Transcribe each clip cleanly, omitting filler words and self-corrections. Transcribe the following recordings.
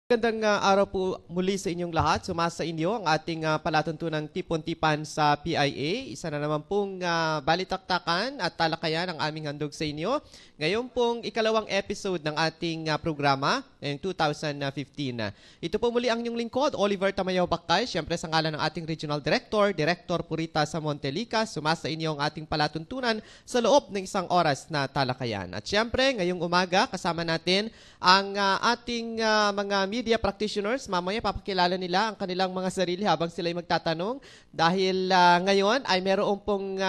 Magandang araw po muli sa inyong lahat. Sumasa inyo ang ating palatuntunang tipon-tipan sa PIA. Isa na naman pong balitaktakan at talakayan ang aming handog sa inyo. Ngayon pong ikalawang episode ng ating programa ngayong 2015. Ito po muli ang inyong lingkod, Oliver Tamayaw Bakay. Siyempre sa ngalan ng ating Regional Director, Director Purita sa Montelica. Sumasa inyo ang ating palatuntunan sa loob ng isang oras na talakayan. At siyempre ngayong umaga kasama natin ang ating mga media practitioners. Mamaya papakilala nila ang kanilang mga sarili habang sila ay magtatanong dahil ngayon ay meron pong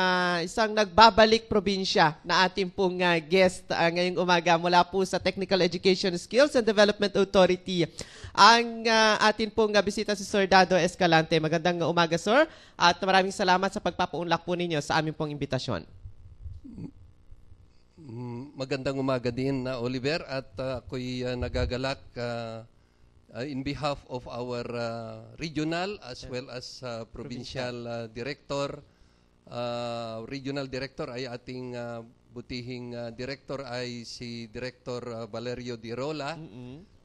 isang nagbabalik probinsya na ating pong guest ngayong umaga mula po sa Technical Education Skills and Development Authority. Ang atin pong bisita si Sir Dado Escalante. Magandang umaga, Sir, at maraming salamat sa pagpapaunlak po ninyo sa aming pong imbitasyon. Magandang umaga din, Oliver, at ako'y nagagalak in behalf of our regional as well as provincial director. Regional director ay ating butihing director ay si Director Valerio Di Rola.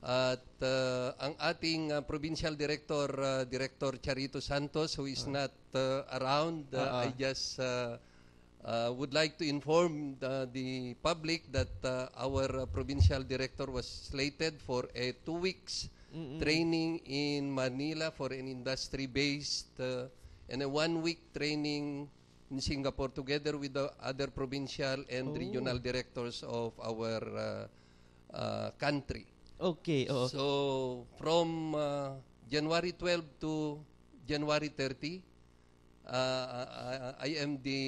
At ang ating provincial director, Director Charito Santos, who is not around, I just would like to inform the public that our provincial director was slated for a 2 weeks training in Manila for an industry-based and a 1 week training in Singapore together with the other provincial and regional directors of our country. Okay. So from January 12 to January 30, I am the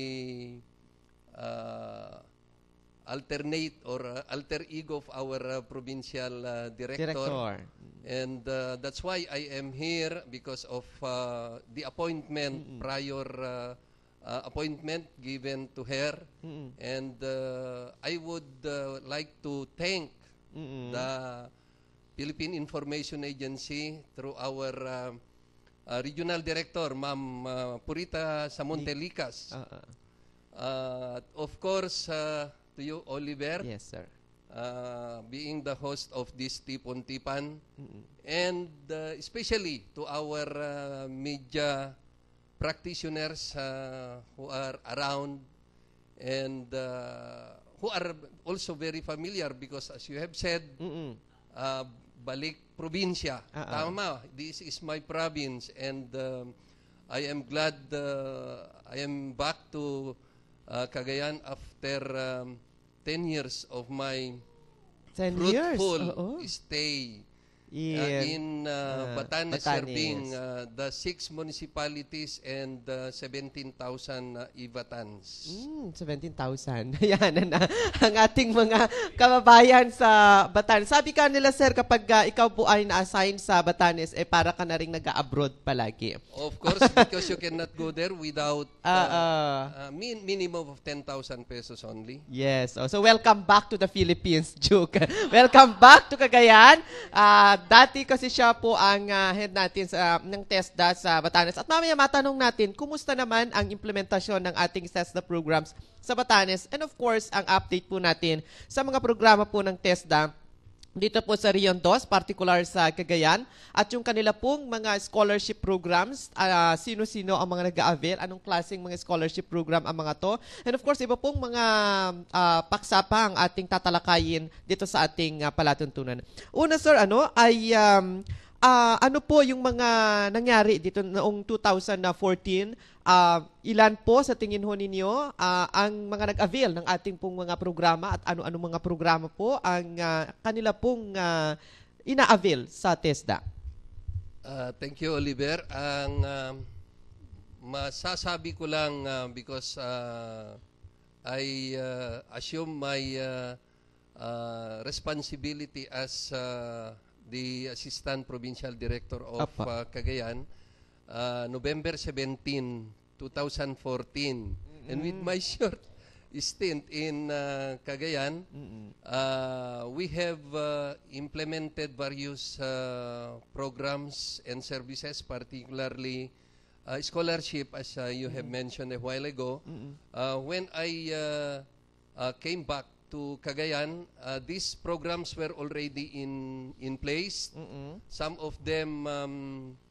alternate or alter ego of our provincial director. And that's why I am here, because of the appointment, prior appointment given to her. And I would like to thank the Philippine Information Agency through our Regional Director, Ma'am Purita sa Montelicas. Of course, to you, Oliver. Yes, sir. Being the host of this Tipon-Tipan. And especially to our media practitioners who are around and who are also very familiar because, as you have said, balik probinsya. Tama, this is my province, and I am glad I am back to Cagayan after 10 years of my 10 fruitful stay in Batanes, serving the 6 municipalities and 17,000 Ivatans. 17,000. Yan ang ating mga kababayan sa Batanes. Sabi ka nila, sir, kapag ikaw po ay na-assign sa Batanes, para ka na rin nag-abroad palagi. Of course, because you cannot go there without minimum of 10,000 pesos only. Yes. So welcome back to the Philippines, Duke. Welcome back to Cagayan. Dati kasi siya po ang head natin ng TESDA sa Batanes. At mamaya matanong natin, kumusta naman ang implementasyon ng ating TESDA programs sa Batanes? And of course, ang update po natin sa mga programa po ng TESDA dito po sa Region 2, particular sa Cagayan, at yung kanila pong mga scholarship programs, sino-sino ang mga nag-a-avail, anong klaseng mga scholarship program ang mga to. And of course, iba pong mga paksa pa ang ating tatalakayin dito sa ating palatuntunan. Una, sir, ano po yung mga nangyari dito noong 2014? Ilan po sa tingin ho ninyo ang mga nag-avail ng ating pong mga programa at ano-ano mga programa po ang kanila pong ina-avail sa TESDA? Thank you, Oliver. Ang masasabi ko lang because I assume my responsibility as the Assistant Provincial Director of Cagayan, November 17, 2014. And with my short stint in Cagayan, we have implemented various programs and services, particularly scholarship, as you have mentioned a while ago. When I came back to Cagayan, these programs were already in place. Some of them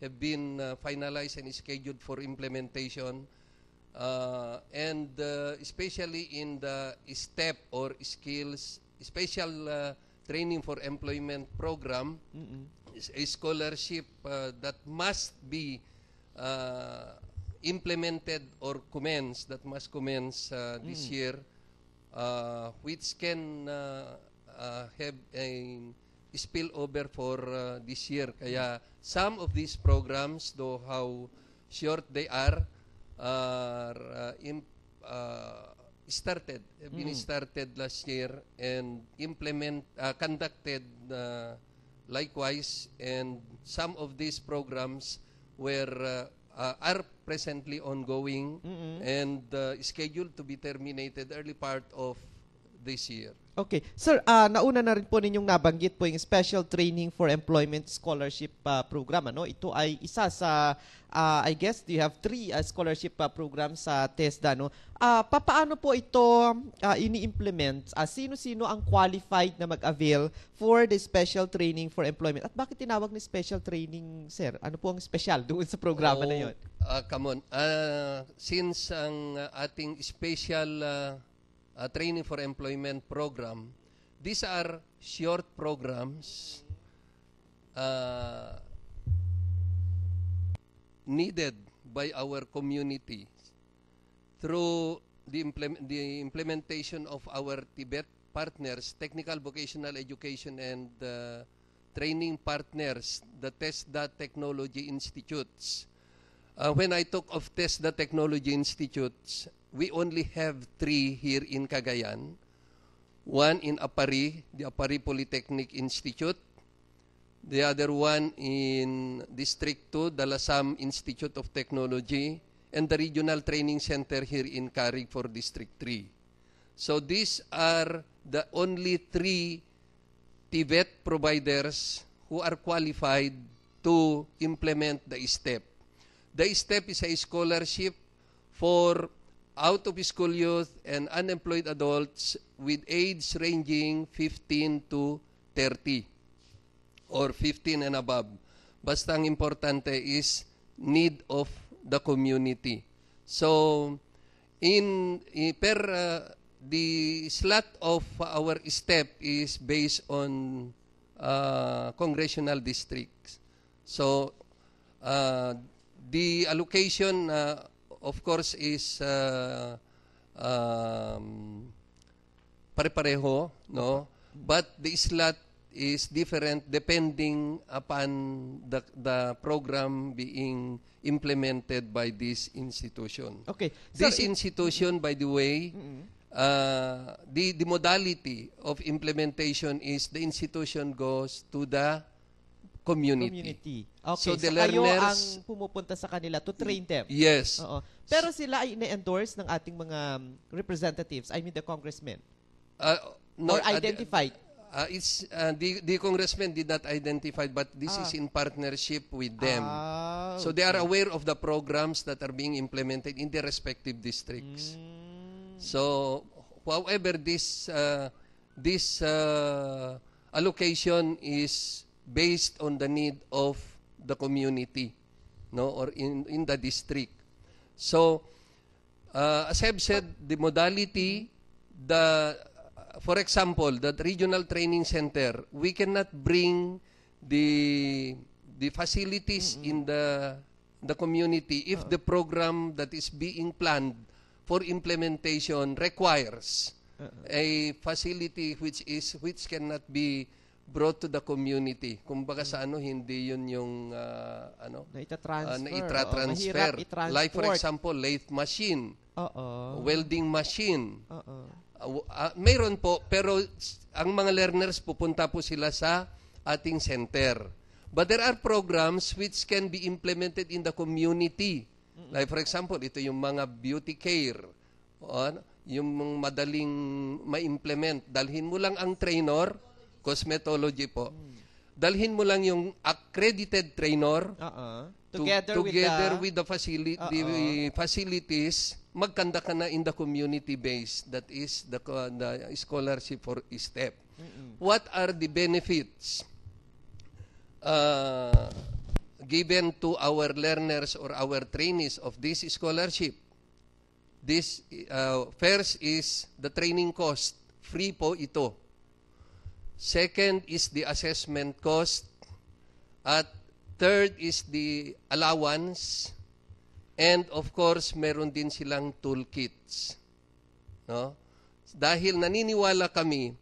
have been finalized and scheduled for implementation. And especially in the STEP or skills, special training for employment program, is a scholarship that must be implemented or must commence this year, which can have a spillover for this year. Kaya some of these programs, though how short they are have been started last year and conducted likewise, and some of these programs are presently ongoing and scheduled to be terminated early part of this year. Okay. Sir, nauna na rin po ninyong nabanggit po yung Special Training for Employment Scholarship Program. Ano? Ito ay isa sa, I guess, you have 3 scholarship programs sa TESDA. No? Paano po ito ini-implement? Sino-sino ang qualified na mag-avail for the Special Training for Employment? At bakit tinawag ni Special Training, sir? Ano po ang special doon sa programa na yun? Come on. Since ang ating special Training for Employment program, these are short programs needed by our community through the implementation of our Tibet partners, technical vocational education and training partners, the TESDA Technology Institutes. When I talk of TESDA Technology Institutes, we only have 3 here in Cagayan. One in Apari, the Apari Polytechnic Institute. The other one in District 2, the Lasam Institute of Technology. And the Regional Training Center here in Carig for District 3. So these are the only 3 TVET providers who are qualified to implement the STEP. The STEP is a scholarship for out-of-school youth and unemployed adults with age ranging 15 to 30 or 15 and above. Basta ang importante is need of the community. So, the slot of our STEP is based on congressional districts. So, the allocation of course is pare-pareho, no? But the slot is different depending upon the program being implemented by this institution. Okay. This institution, by the way, the modality of implementation is the institution goes to the community. Okay. So the kayo learners ang pumupunta sa kanila to train them. Yes. Oo. Pero sila ay ina-endorse ng ating mga representatives, I mean the congressmen. No, or identified. The congressman did not identify, but this is in partnership with them. So they are aware of the programs that are being implemented in their respective districts. So, however, this allocation is based on the need of the community, no, or in the district. So, as I've said, the modality, for example, the regional training center, we cannot bring the facilities in the community if the program that is being planned for implementation requires a facility which cannot be brought to the community. Kumbaga sa hindi yun yung na-transfer. Like for example, lathe machine, welding machine. Mayroon po, pero ang mga learners pupunta po sila sa ating center. But there are programs which can be implemented in the community. Like for example, ito yung mga beauty care. Yung madaling ma-implement. Dalhin mo lang ang trainer, cosmetology po. Dalhin mo lang yung accredited trainer together with the facilities magkanda ka na in the community base, that is the scholarship for STEP. What are the benefits given to our learners or our trainees of this scholarship? This first is the training cost. Free po ito. Second is the assessment cost. At third is the allowance. And of course, meron din silang toolkits. No? Dahil naniniwala kami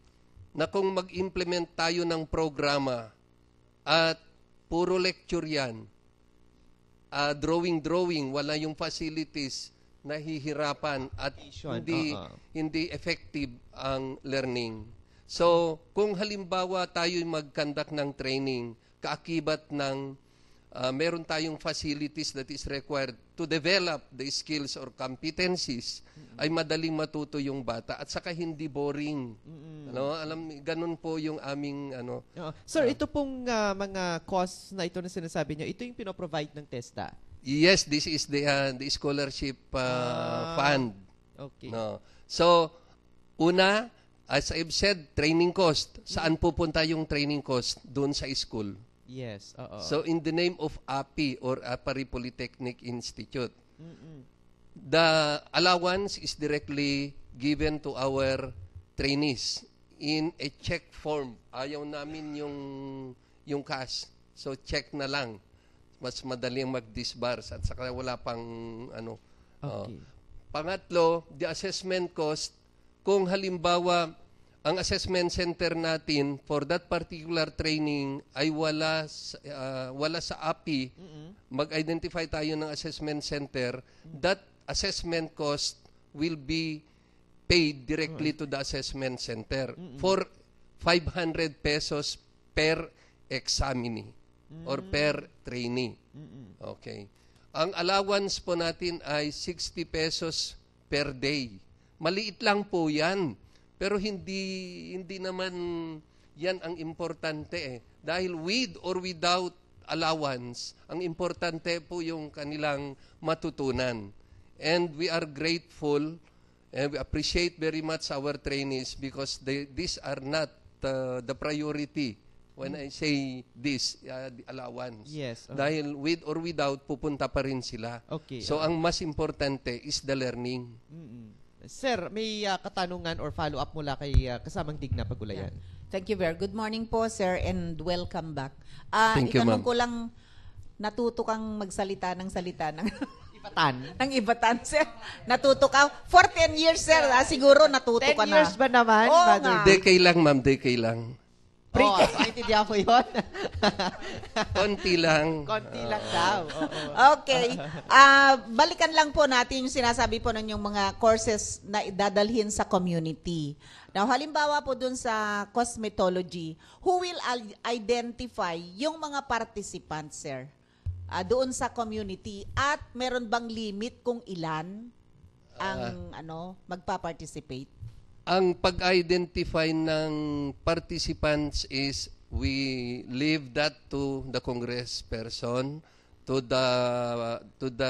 na kung mag-implement tayo ng programa at puro lecture yan, drawing, wala yung facilities, nahihirapan at hindi effective ang learning. So, kung halimbawa tayo'y mag-conduct ng training, kaakibat ng meron tayong facilities that is required to develop the skills or competencies, ay madaling matuto yung bata at saka hindi boring. Ano, ganun po yung aming Sir, ito pong mga costs na ito na sinasabi niyo, ito yung pinoprovide ng TESDA. Yes, this is the scholarship fund. Okay. No. So, una, as I've said, training cost. Saan pupunta yung training cost? Doon sa school. Yes. So, in the name of API or Apari Polytechnic Institute, the allowance is directly given to our trainees in a check form. Ayaw namin yung cash. So, check na lang. Mas madaling mag-disburse at saka wala pang Okay. Pangatlo, the assessment cost. Kung halimbawa, ang assessment center natin for that particular training ay wala sa API, mag-identify tayo ng assessment center, that assessment cost will be paid directly to the assessment center for 500 pesos per examinee or per trainee. Okay. Ang allowance po natin ay 60 pesos per day. Maliit lang po yan. Pero hindi naman yan ang importante eh. Dahil with or without allowance, ang importante po yung kanilang matutunan. And we are grateful and we appreciate very much our trainees because these are not the priority. When I say this, the allowance. Yes. Dahil with or without, pupunta pa rin sila. Okay. So, ang mas importante is the learning. Sir, may katanungan or follow-up mula kay kasamang Digna Pagulayan. Thank you, Ver. Good morning po, sir, and welcome back. Thank you, ma'am. Itanong ko lang, natuto kang magsalita ng Ibatan. ng Ibatan, sir. Natuto ka. For 10 years, sir. Siguro natuto 10 ka na. years ba naman, Oo Mother? nga. Decade lang, ma'am. Decade lang. Naintindihan ko yun. Konti lang. Konti lang daw. Oo. Okay. Balikan lang po natin yung sinasabi po ng yung mga courses na idadalhin sa community. Now, halimbawa po dun sa cosmetology, who will identify yung mga participants, sir? Doon sa community at meron bang limit kung ilan ang magpa-participate? Ang pag-identify ng participants is we leave that to the congressperson, to the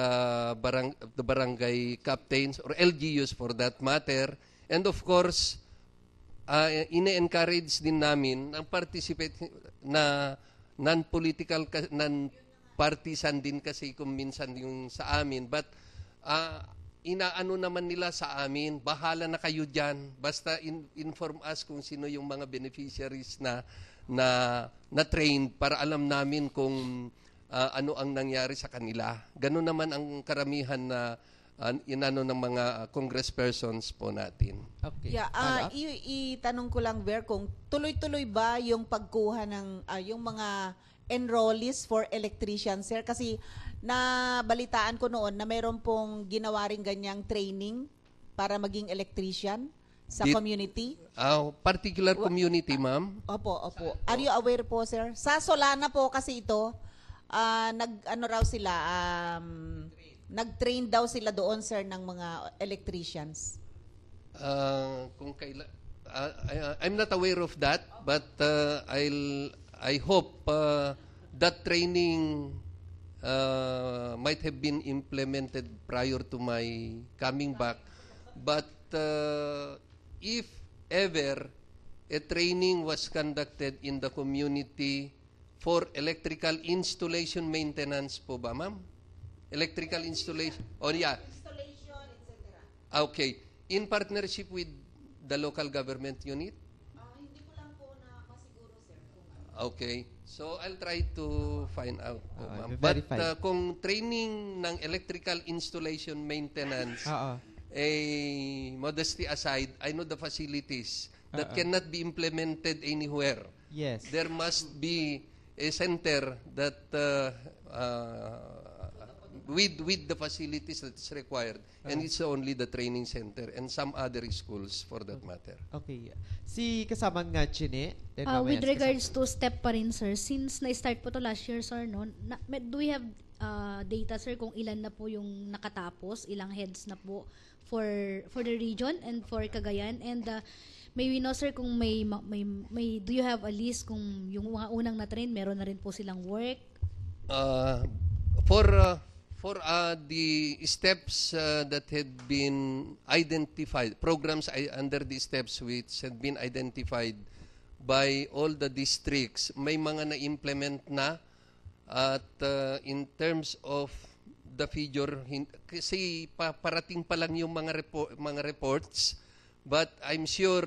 barangay captains or LGUs for that matter, and of course ine-encourage din namin ang participate na non-political, non-partisan din kasi kung minsan yung sa amin, but inaano naman nila sa amin, bahala na kayo dyan, basta inform us kung sino yung mga beneficiaries na trained para alam namin kung ano ang nangyari sa kanila. Ganun naman ang karamihan na inano ng mga congresspersons po natin. Okay. Yeah, itanong ko lang, Ver, kung tuloy-tuloy ba yung pagkuha ng yung mga enrollees for electricians, sir? Kasi nabalitaan ko noon na mayroon pong ginawa rin ganyang training para maging electrician sa community. Particular community, ma'am? Opo. Are you aware po, sir? Sa Solana po kasi ito, nag-train daw sila doon, sir, ng mga electricians. Kung I'm not aware of that, but I hope that training might have been implemented prior to my coming back. But if ever a training was conducted in the community for electrical installation maintenance po ba, ma'am? Electrical installation? Oh, yeah. Installation, etc. Okay. In partnership with the local government unit? Hindi ko lang po na masiguro, sir. Okay. So, I'll try to find out po, ma'am. verify. But kung training ng electrical installation maintenance, Oo. modesty aside, I know the facilities that cannot be implemented anywhere. Yes. There must be a center that with the facilities that is required, and it's only the training center and some other schools for that matter. Okay. Si kasamang nga Chine. then mamaya With si regards to STEP pa rin, sir, since na-start po to last year, sir, no, do we have data, sir, kung ilan na po yung nakatapos, ilang heads na po for the region and for Cagayan? And may we know, sir, kung may do you have a list kung yung mga unang na-train, meron na rin po silang work? For the steps that had been identified, programs under the steps which had been identified by all the districts, may mga na-implement na. At in terms of the figure, kasi parating pa lang yung mga reports, but I'm sure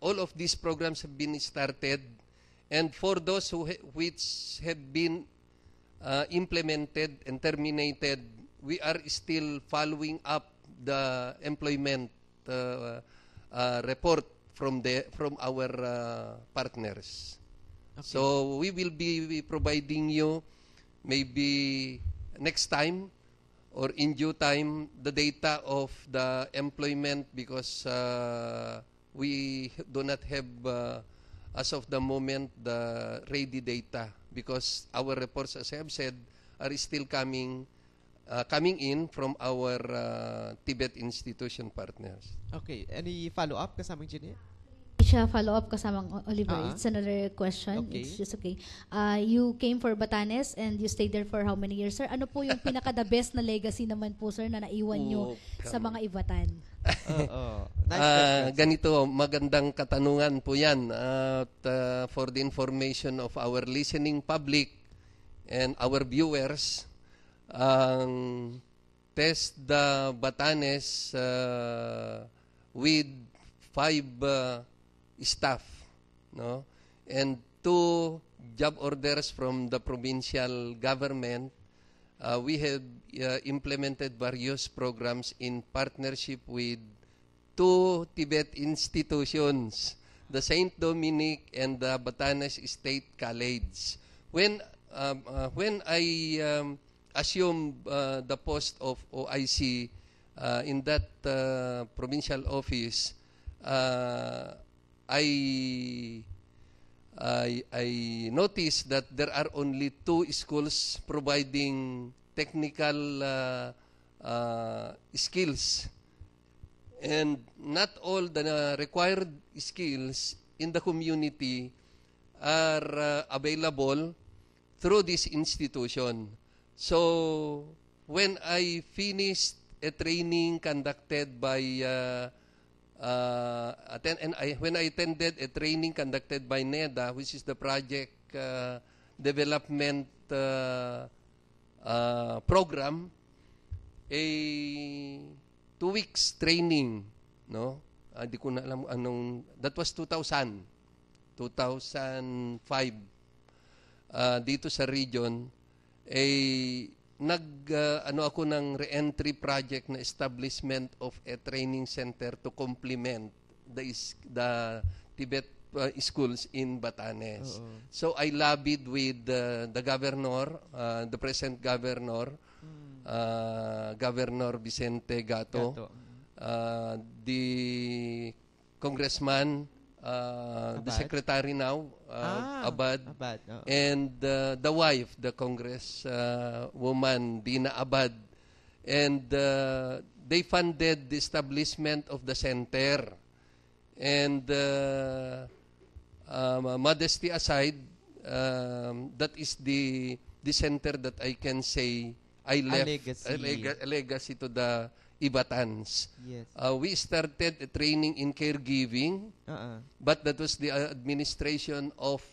all of these programs have been started, and for those which have been implemented and terminated, we are still following up the employment report from our partners. Okay. So we will be providing you maybe next time or in due time the data of the employment, because we do not have as of the moment the ready data, because our reports, as I have said, are still coming in from our Tibet institution partners. Okay. Any follow-up kasamang Chine? Siya follow-up kasamang Oliver. It's another question. Okay. It's just okay. You came for Batanes and you stayed there for how many years, sir? Ano po yung pinaka-the best na legacy naman po, sir, na naiwan nyo sa mga Ivatan? Nice question. Ganito, magandang katanungan po yan. At for the information of our listening public and our viewers, ang Test the Batanes with 5 staff, no, and 2 job orders from the provincial government. We have implemented various programs in partnership with 2 Tibet institutions, the Saint Dominic and the Batanes State College. When I assumed the post of OIC in that provincial office, I noticed that there are only 2 schools providing technical skills, and not all the required skills in the community are available through this institution. So when I finished a training conducted by when I attended a training conducted by NEDA, which is the project development program, a 2 weeks training, no? Di ko na alam anong, that was 2005, dito sa region, ako ng re-entry project na establishment of a training center to complement the Tibet schools in Batanes. So I lobbied with the governor, the present governor, Governor Vicente Gato. The congressman, the secretary now, Abad, and the wife, the congress woman, Dina Abad. And they funded the establishment of the center. And modesty aside, that is the the center that I can say I left legacy. a legacy to the Ibatans. Yes. We started a training in caregiving, but that was the administration of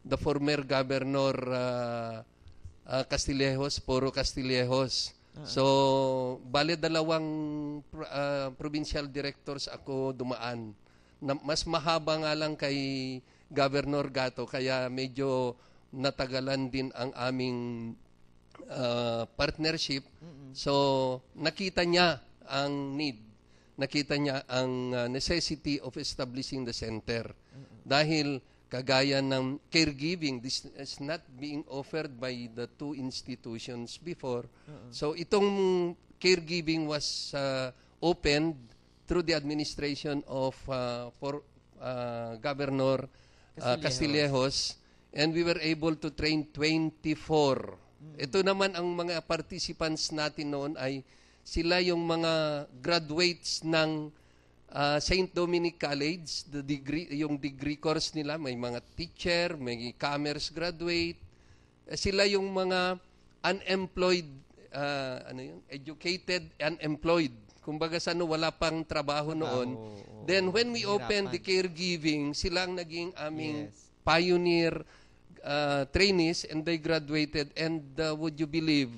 the former governor Castillejos, Poro Castillejos. So, bale dalawang provincial directors ako dumaan. Mas mahaba nga lang kay Governor Gato, kaya medyo natagalan din ang aming partnership. So, nakita niya ang need. Nakita niya ang necessity of establishing the center. Dahil kagaya ng caregiving, this is not being offered by the two institutions before. So, itong caregiving was opened through the administration of Governor Castillejos, and we were able to train 24. Ito naman ang mga participants natin noon ay sila yung mga graduates ng St. Dominic College, yung degree course nila, may mga teacher, may commerce graduate. Sila yung mga unemployed, educated, unemployed. Kumbaga wala pang trabaho noon. Then when we opened the caregiving, sila ang naging aming pioneer trainees, and they graduated. And would you believe,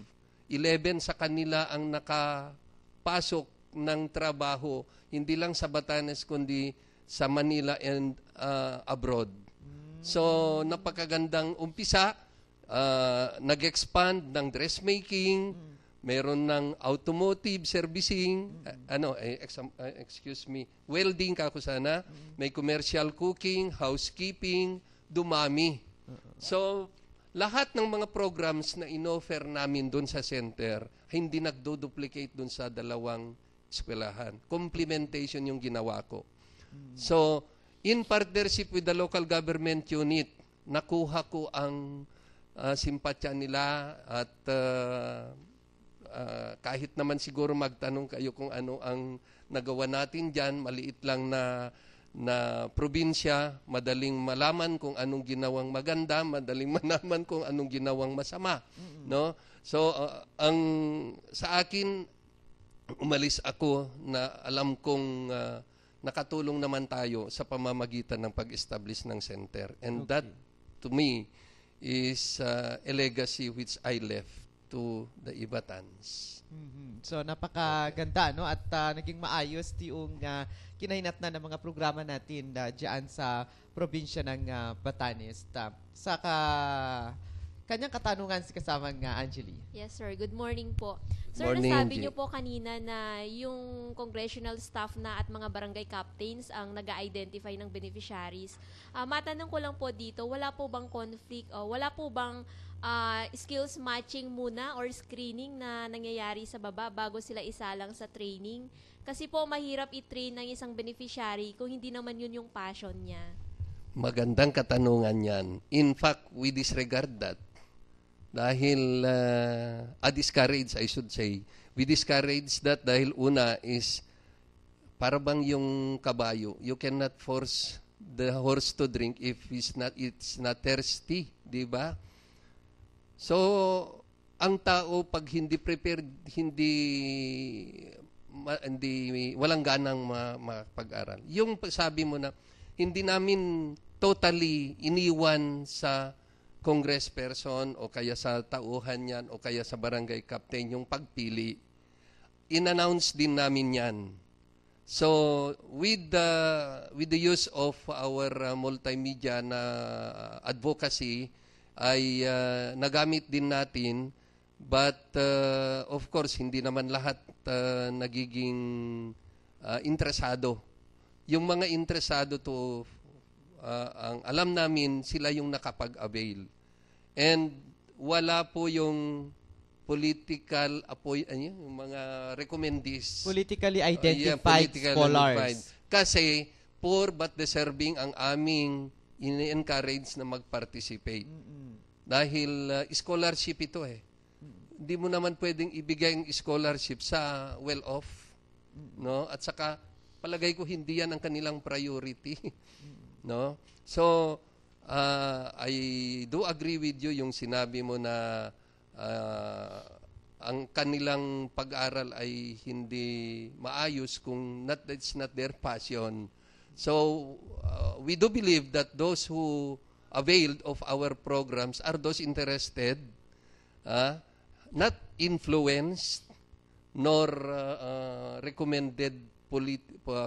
11 sa kanila ang nakapasok ng trabaho, hindi lang sa Batanes, kundi sa Manila and abroad. So, napakagandang umpisa. Nag-expand ng dressmaking, meron ng automotive servicing, welding kako sana, may commercial cooking, housekeeping, dumami. So, lahat ng mga programs na inoffer namin doon sa center, hindi nagdo-duplicate doon sa dalawang eskwelahan. Complementation yung ginawa ko. So, in partnership with the local government unit, nakuha ko ang simpatya nila at kahit naman siguro magtanong kayo kung ano ang nagawa natin dyan, maliit lang na probinsya, madaling malaman kung anong ginawang maganda, madaling malaman kung anong ginawang masama. No? So, sa akin, umalis ako na alam kong nakatulong naman tayo sa pamamagitan ng pag-establish ng center. And that, to me, is a legacy which I left to the Ibatans. So, napakaganda, no? At naging maayos yung kinahinatnan ng mga programa natin dyan sa probinsya ng Batanes. Sa kanyang katanungan si kasamang Angeli. Yes, sir. Good morning po. Sir, Morning, nasabi Angie. niyo po kanina na yung congressional staff na at mga barangay captains ang nag-identify ng beneficiaries. Matanong ko lang po dito, wala po bang conflict, wala po bang skills matching muna or screening na nangyayari sa baba bago sila isalang sa training? Kasi po mahirap i-train ng isang beneficiary kung hindi naman yun yung passion niya. Magandang katanungan yan. In fact, we disregard that. Dahil, discourage, I should say. We discourage that dahil una is, para bang yung kabayo, you cannot force the horse to drink if it's not thirsty, di ba? So, ang tao pag hindi prepared, walang ganang mapag-aral. Yung sabi mo na, hindi namin totally iniwan sa congressperson o kaya sa tauhan yan o kaya sa barangay captain yung pagpili. In-announce din namin yan. So, with the use of our multimedia na advocacy, ay nagamit din natin, but of course, hindi naman lahat nagiging interesado. Yung mga interesado to, ang alam namin, sila yung nakapag-avail. And wala po yung political yung mga recommendees. Politically identified scholars. Kasi poor but deserving ang aming ini-encourage na mag-participate. Dahil scholarship ito eh. Hindi mo naman pwedeng ibigay ang scholarship sa well-off. No? At saka, palagay ko hindi yan ang kanilang priority. No? So, I do agree with you yung sinabi mo na ang kanilang pag-aral ay hindi maayos kung it's not their passion. So, we do believe that those who availed of our programs are those interested, not influenced, nor recommended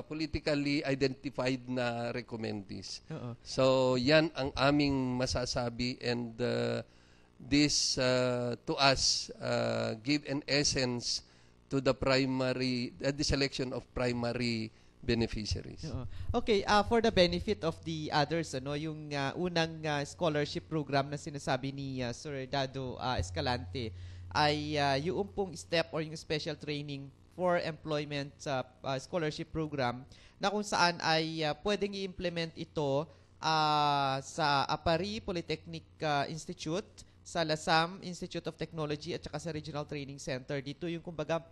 politically identified na recommendees. So, yan ang aming masasabi, and this to us give an essence to the the selection of primary beneficiaries. Okay, for the benefit of the others, yung unang scholarship program na sinasabi ni Sir Dado Escalante ay yung pong step or yung special training for employment scholarship program na kung saan ay pwedeng i-implement ito sa Apari Polytechnic Institute, sa Lasam Institute of Technology at saka sa Regional Training Center. Dito yung kumbaga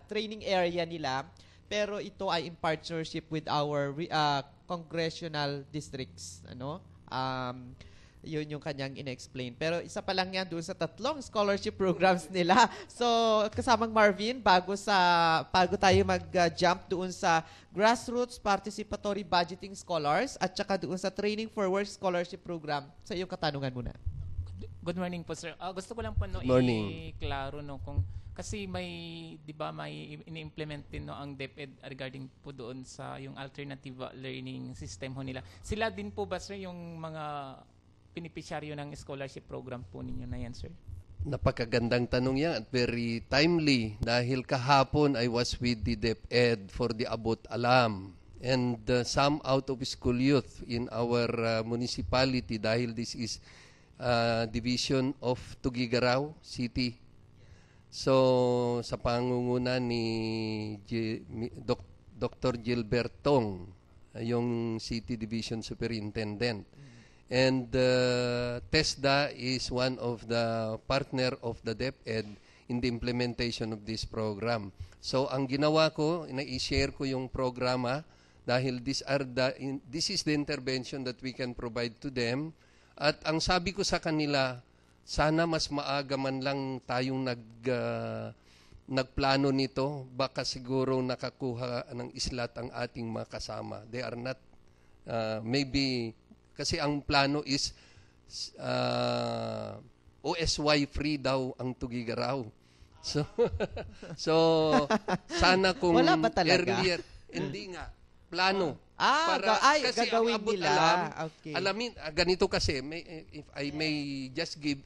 training area nila, pero ito ay in partnership with our congressional districts. Yun yung kanyang ina-explain. Pero isa pa lang yan doon sa 3 scholarship programs nila. So, kasamang Marvin, bago tayo mag-jump doon sa Grassroots Participatory Budgeting Scholars at saka doon sa Training for Work Scholarship Program, sa iyong katanungan muna. Good morning po, sir. Gusto ko lang po i-klaro kung kasi di ba may ini-implement din ang DepEd regarding po doon sa yung alternative learning system nila. Sila din po ba, sir, yung mga beneficiaryo ng scholarship program po ninyo na yan, sir? Napakagandang tanong yan at very timely dahil kahapon I was with the DepEd for the Abot Alam and some out-of-school youth in our municipality dahil this is division of Tugigaraw City. So, sa pangunguna ni Dr. Gilbert Tong, yung City Division Superintendent. And TESDA is one of the partner of the DepEd in the implementation of this program. So, ang ginawa ko, i-share ko yung programa dahil this is the intervention that we can provide to them. At ang sabi ko sa kanila, sana mas maaga man lang tayong nagplano nito. Baka siguro nakakuha ng islat ang ating mga kasama. They are not, maybe, kasi ang plano is OSY free daw ang Tugigaraw. So sana kung wala ba talaga? Earlier, hindi nga, plano. Kasi gagawin nila. Alamin, ganito kasi, if I may just give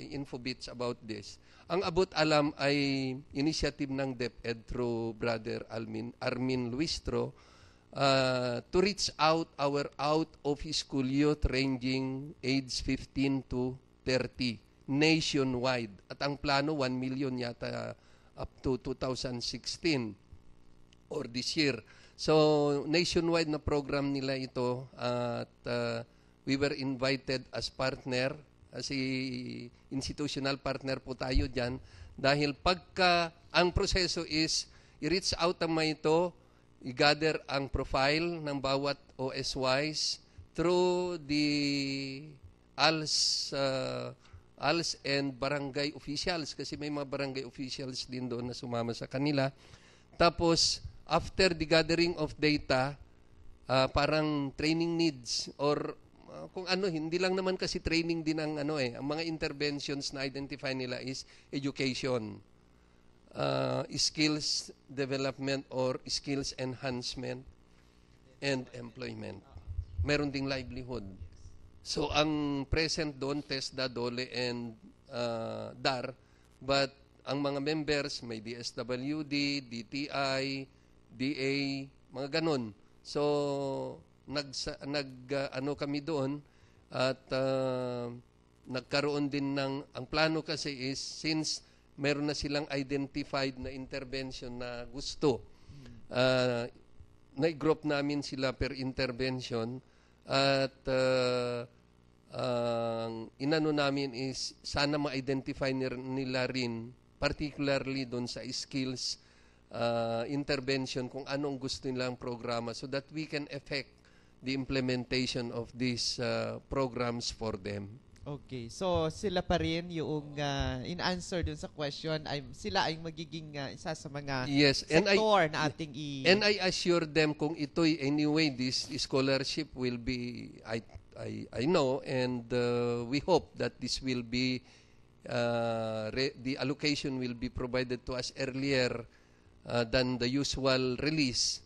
info bits about this. Ang Abot Alam ay initiative ng DepEd through Brother Armin Luistro to reach out our out-of-school youth ranging age 15 to 30 nationwide. At ang plano, 1 million yata up to 2016 or this year. So, nationwide na program nila ito at we were invited as partner, as institutional partner po tayo dyan dahil pagka ang proseso is i-reach out naman ito, i-gather ang profile ng bawat OSYs through the ALS and barangay officials kasi may mga barangay officials din doon na sumama sa kanila. Tapos, after the gathering of data, parang training needs or kung ano, hindi lang naman kasi training din ang ang mga interventions na identify nila is education, skills development or skills enhancement and employment. Meron ding livelihood. So ang present doon, TESDA, DOLE and DAR, but ang mga members may DSWD, DTI, DA, mga ganun. So, kami doon at nagkaroon din ang plano kasi is since meron na silang identified na intervention na gusto, na-group namin sila per intervention at inano namin is sana ma-identify nila rin particularly doon sa skills intervention kung anong gusto nilang programa so that we can effect the implementation of these programs for them. Okay. So, sila pa rin yung in answer dun sa question, sila ay magiging isa sa mga Yes, sektor na ating and I assure them kung ito'y anyway, this scholarship will be, I know, and we hope that this will be, the allocation will be provided to us earlier than the usual release.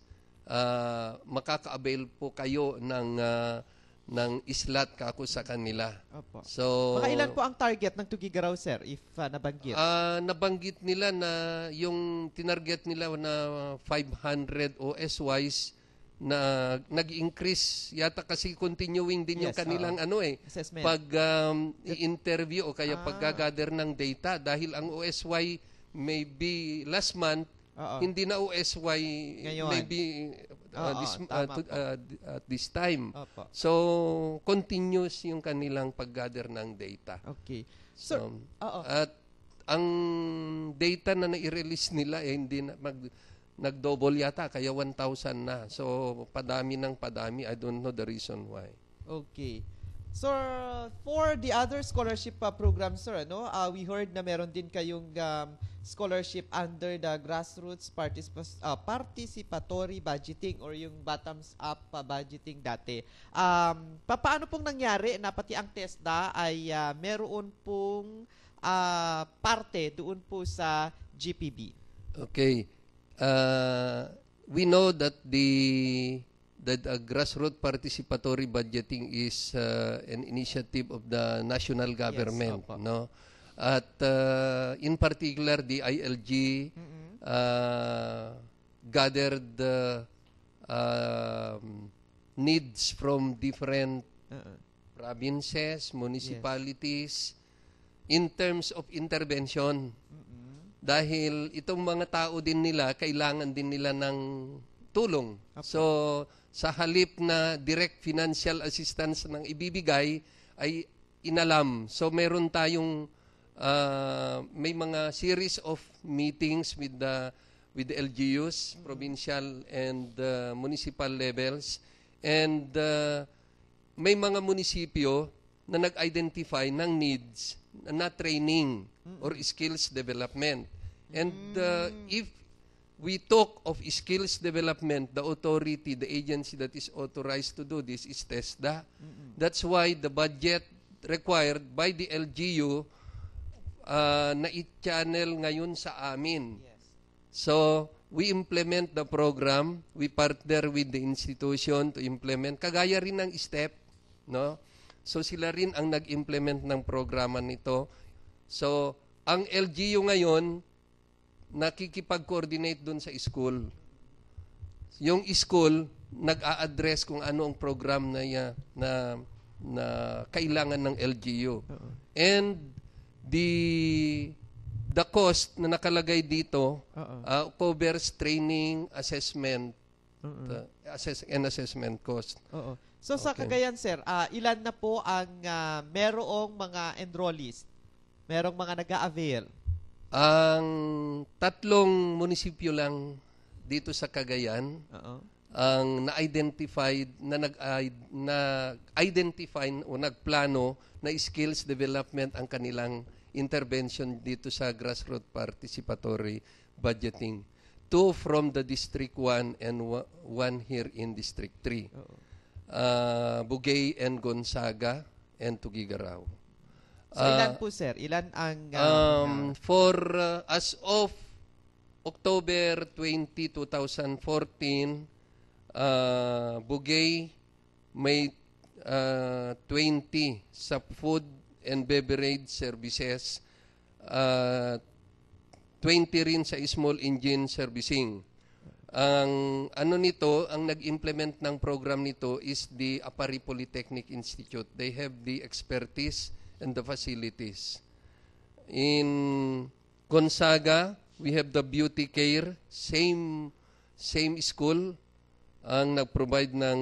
Makaka-avail po kayo ng islat kako sa kanila. Opo. So, mga ilan po ang target ng Tugigaraw, sir, if nabanggit? Nabanggit nila na yung tinarget nila na 500 OSYs na nag-increase yata kasi continuing din yung Yes, kanilang assessment. pag i-interview o kaya pag-gather ng data dahil ang OSY maybe last month hindi na OSY Ngayon. maybe at this time. Opo. So, continuous yung kanilang pag-gather ng data. Okay. So, At ang data na nai-release nila, hindi na nag-double yata, kaya 1,000 na. So, padami ng padami. I don't know the reason why. Okay. So, for the other scholarship program, sir, we heard na meron din kayong scholarship under the grassroots participatory budgeting or yung bottoms-up budgeting dati. Paano pong nangyari na pati ang TESDA ay meron pong parte doon po sa GPB? Okay. We know that the grassroots participatory budgeting is an initiative of the national government, Yes, no? At in particular, the ILG gathered needs from different provinces, municipalities, in terms of intervention. Dahil itong mga tao din nila, kailangan din nila ng tulong. So, sa halip na direct financial assistance ng ibibigay, ay inalam. So, meron tayong may mga series of meetings with the LGUs, provincial and municipal levels. And may mga munisipyo na nag-identify ng needs na training or skills development. And if we talk of skills development, the authority, the agency that is authorized to do this is TESDA. That's why the budget required by the LGU na i-channel ngayon sa amin. So, we implement the program. We partner with the institution to implement. Kagaya rin ng STEP, no? So, sila rin ang nag-implement ng programa nito. So, ang LGU ngayon, nakikipag-coordinate dun sa school. Yung school, nag-a-address kung ano ang program na kailangan ng LGU. And the cost na nakalagay dito covers training, assessment, assessment cost. So sa Cagayan, sir, ilan na po ang merong mga enrollees? Merong mga nag-a-avail? Ang 3 munisipyo lang dito sa Cagayan ang na-identify o nagplano na skills development ang kanilang intervention dito sa grassroots participatory budgeting. 2 from the District 1 and 1 here in District 3. Bugay and Gonzaga and Tugigaraw. So ilan po, sir? Ilan ang as of October 20, 2014, Bugay may 20 sa food and beverage services, 20 rin sa small engine servicing. Ang nag-implement ng program nito is the Apari Polytechnic Institute. They have the expertise and the facilities. In Gonzaga, we have the beauty care, same school ang nag-provide ng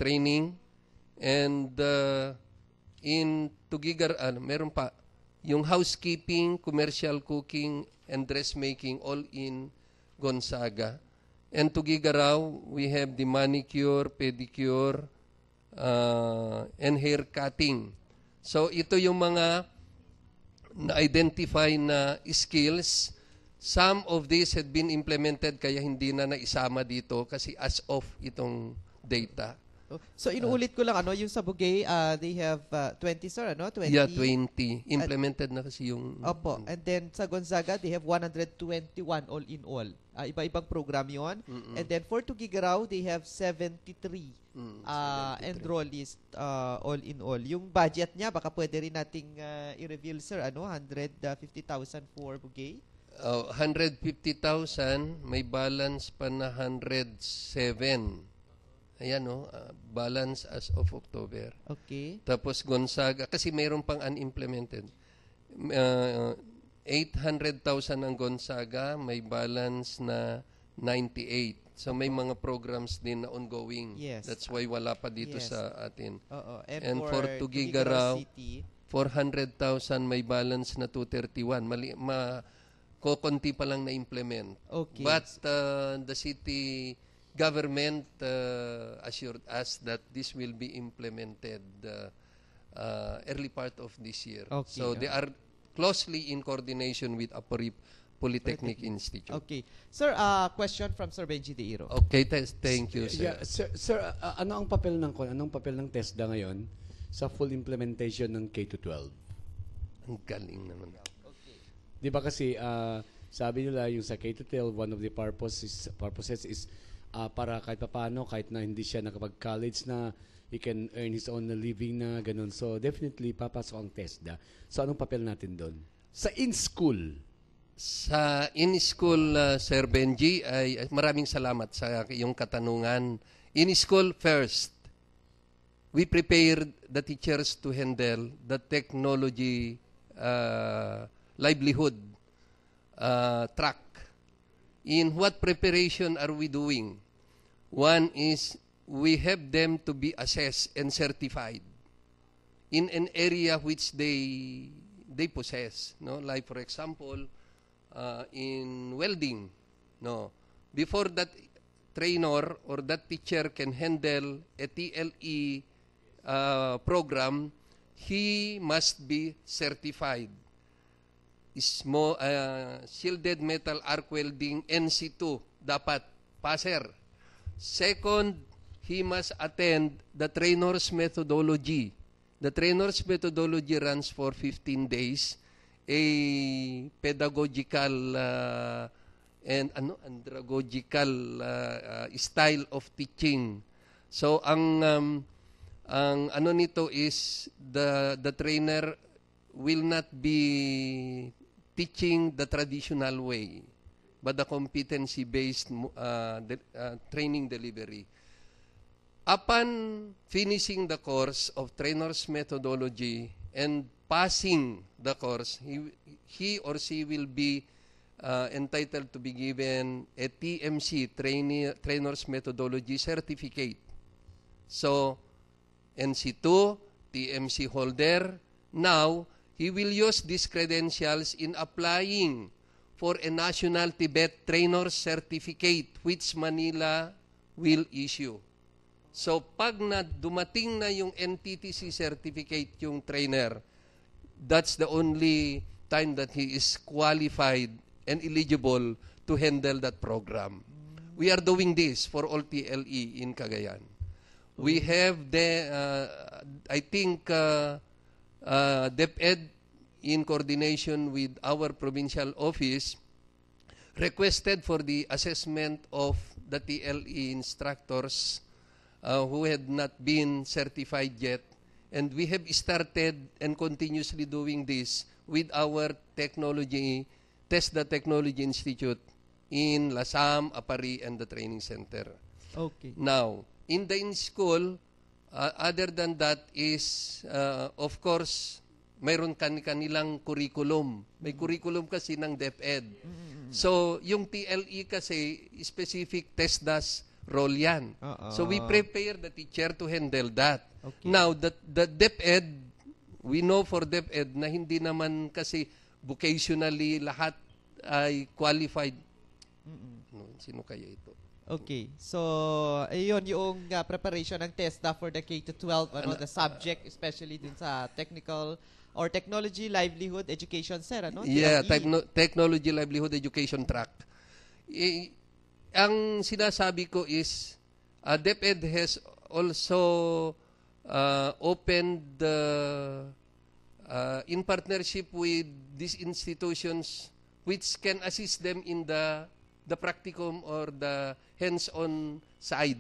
training. And in Tugigaraw, meron pa yung housekeeping, commercial cooking, and dressmaking all in Gonzaga. And Tugigaraw, we have the manicure, pedicure, and hair cutting. So ito yung mga na-identify na skills. Some of these had been implemented kaya hindi na naisama dito kasi as of itong data. So inuulit ko lang yung sa Bugay, they have 20 sir, 20. Yeah, 20. Implemented na kasi yung... Opo. And then sa Gonzaga, they have 121 all in all. Iba-ibang program yon. And then for Tugigaraw, they have 73 enrollees all in all. Yung budget niya, baka pwede rin nating i-reveal sir, 150,000 for Bugay. 150,000, may balance pa na 107. Ayan, balance as of October. Okay. Tapos Gonzaga, kasi mayroon pang unimplemented. 800,000 ang Gonzaga, may balance na 98. So may mga programs din na ongoing. Yes. That's why wala pa dito Yes. sa atin. Oo. And for Tugigaraw, City, 400,000 may balance na 231. Kokonti pa lang na-implement. Okay. But the city government assured us that this will be implemented early part of this year. Okay. So they are closely in coordination with Aporip Polytechnic Institute. Okay. Sir, question from Sir Benji De Iro. Okay, thank you, sir. Yeah, sir, anong papel ng TESDA ngayon sa full implementation ng K-12? Ang galing naman. Di ba kasi sabi nila yung sa K-12, one of the purposes is para kahit paano, kahit na hindi siya nakapag-college na, he can earn his own living na ganun. So definitely papasok ang TESDA. So anong papel natin doon? Sa in-school. Sa in-school, Sir Benji, ay maraming salamat sa iyong katanungan. In-school first, we prepared the teachers to handle the technology livelihood track. In what preparation are we doing? One is we have them to be assessed and certified in an area which they possess. No, like for example, in welding. No, before that trainer or that teacher can handle a TLE program, he must be certified. Shielded metal arc welding NC2 dapat passer. Second, he must attend the trainer's methodology. The trainer's methodology runs for 15 days. A pedagogical and andragogical style of teaching. So ang nito is the trainer will not be teaching the traditional way, but the competency-based training delivery. Upon finishing the course of trainer's methodology and passing the course, he or she will be entitled to be given a TMC, trainer's methodology certificate. So, NC2, TMC holder, now, he will use these credentials in applying for a National Tibet Trainer Certificate which Manila will issue. So, pag dumating na yung NTTC certificate yung trainer, that's the only time that he is qualified and eligible to handle that program. We are doing this for all TLE in Cagayan. We have I think, DepEd, in coordination with our provincial office, requested for the assessment of the TLE instructors who had not been certified yet. And we have started and continuously doing this with our technology, TESDA Technology Institute in Lasam, Apari, and the training center. Okay. Now, in the in-school, other than that is, of course, mayroon kanilang curriculum. May curriculum kasi ng DepEd. So, yung TLE kasi, specific TESDA's role yan. So, we prepare the teacher to handle that. Okay. Now, the DepEd, we know for DepEd na hindi naman kasi vocationally lahat ay qualified. No, sino kaya ito? Okay. So, ayun yung preparation ng TESDA for the K-12, the subject, especially dun sa technical or technology, livelihood, education, sir, ano? Yeah, TLE. technology, livelihood, education track. Ang sinasabi ko is, DepEd has also opened in partnership with these institutions which can assist them in the practicum or the hands-on side.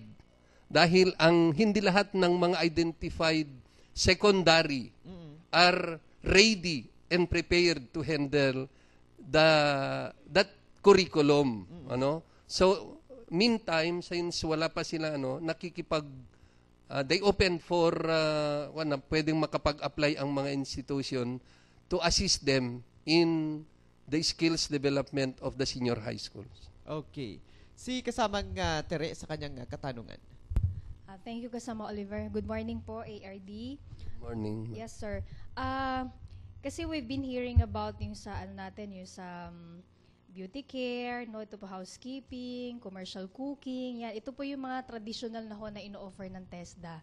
Dahil ang hindi lahat ng mga identified secondary are ready and prepared to handle that curriculum. Ano? So, meantime, since wala pa sila, they open for, pwedeng makapag-apply ang mga institution to assist them in the skills development of the senior high schools. Okay. Si kasamang Tere sa kanyang katanungan. Thank you, kasama Oliver. Good morning po, ARD. Morning. Yes, sir. Kasi we've been hearing about yung sa yung sa beauty care, ito po housekeeping, commercial cooking. Yan, ito po yung mga traditional na na ino-offer ng TESDA.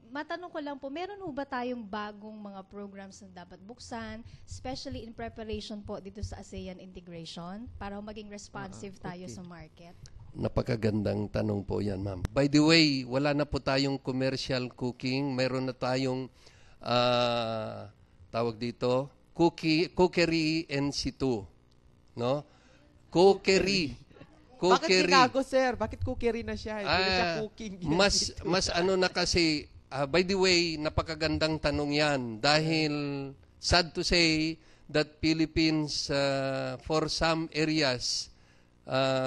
Matanong ko lang po, meron ho ba tayong bagong mga programs na dapat buksan, especially in preparation po dito sa ASEAN integration, para maging responsive tayo sa market? Napakagandang tanong po yan, ma'am. By the way, wala na po tayong commercial cooking. Meron na tayong, tawag dito, cookery NC2. No? Cookery. Bakit tinago, sir? Bakit cookery na siya? Hindi na siya cooking. Mas na kasi, by the way, napakagandang tanong yan. Dahil, sad to say, that Philippines, for some areas,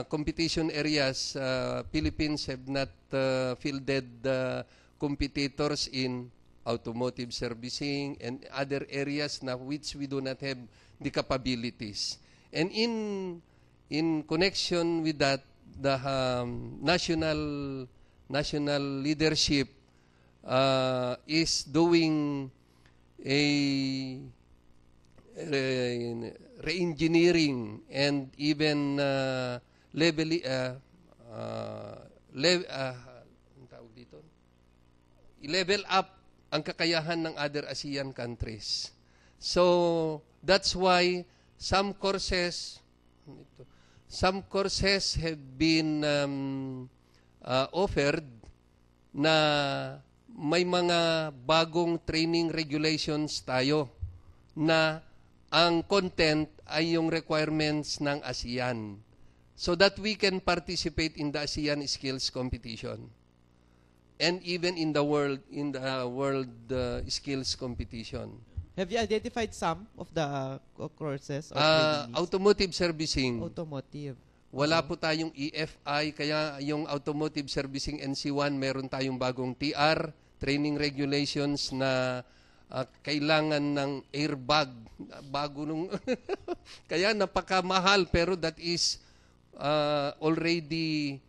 competition areas, Philippines have not fielded competitors in automotive servicing and other areas na which we do not have the capabilities. And in connection with that, the national leadership is doing a re-engineering and even level up ang kakayahan ng other ASEAN countries. So that's why some courses have been offered na may mga bagong training regulations tayo na ang content ay yung requirements ng ASEAN so that we can participate in the ASEAN skills competition and even in the world skills competition. Have you identified some of the courses or automotive servicing. Automotive. Wala po tayong EFI, kaya yung automotive servicing NC1, meron tayong bagong TR, training regulations na kailangan ng airbag. Bago nung kaya napakamahal, pero that is already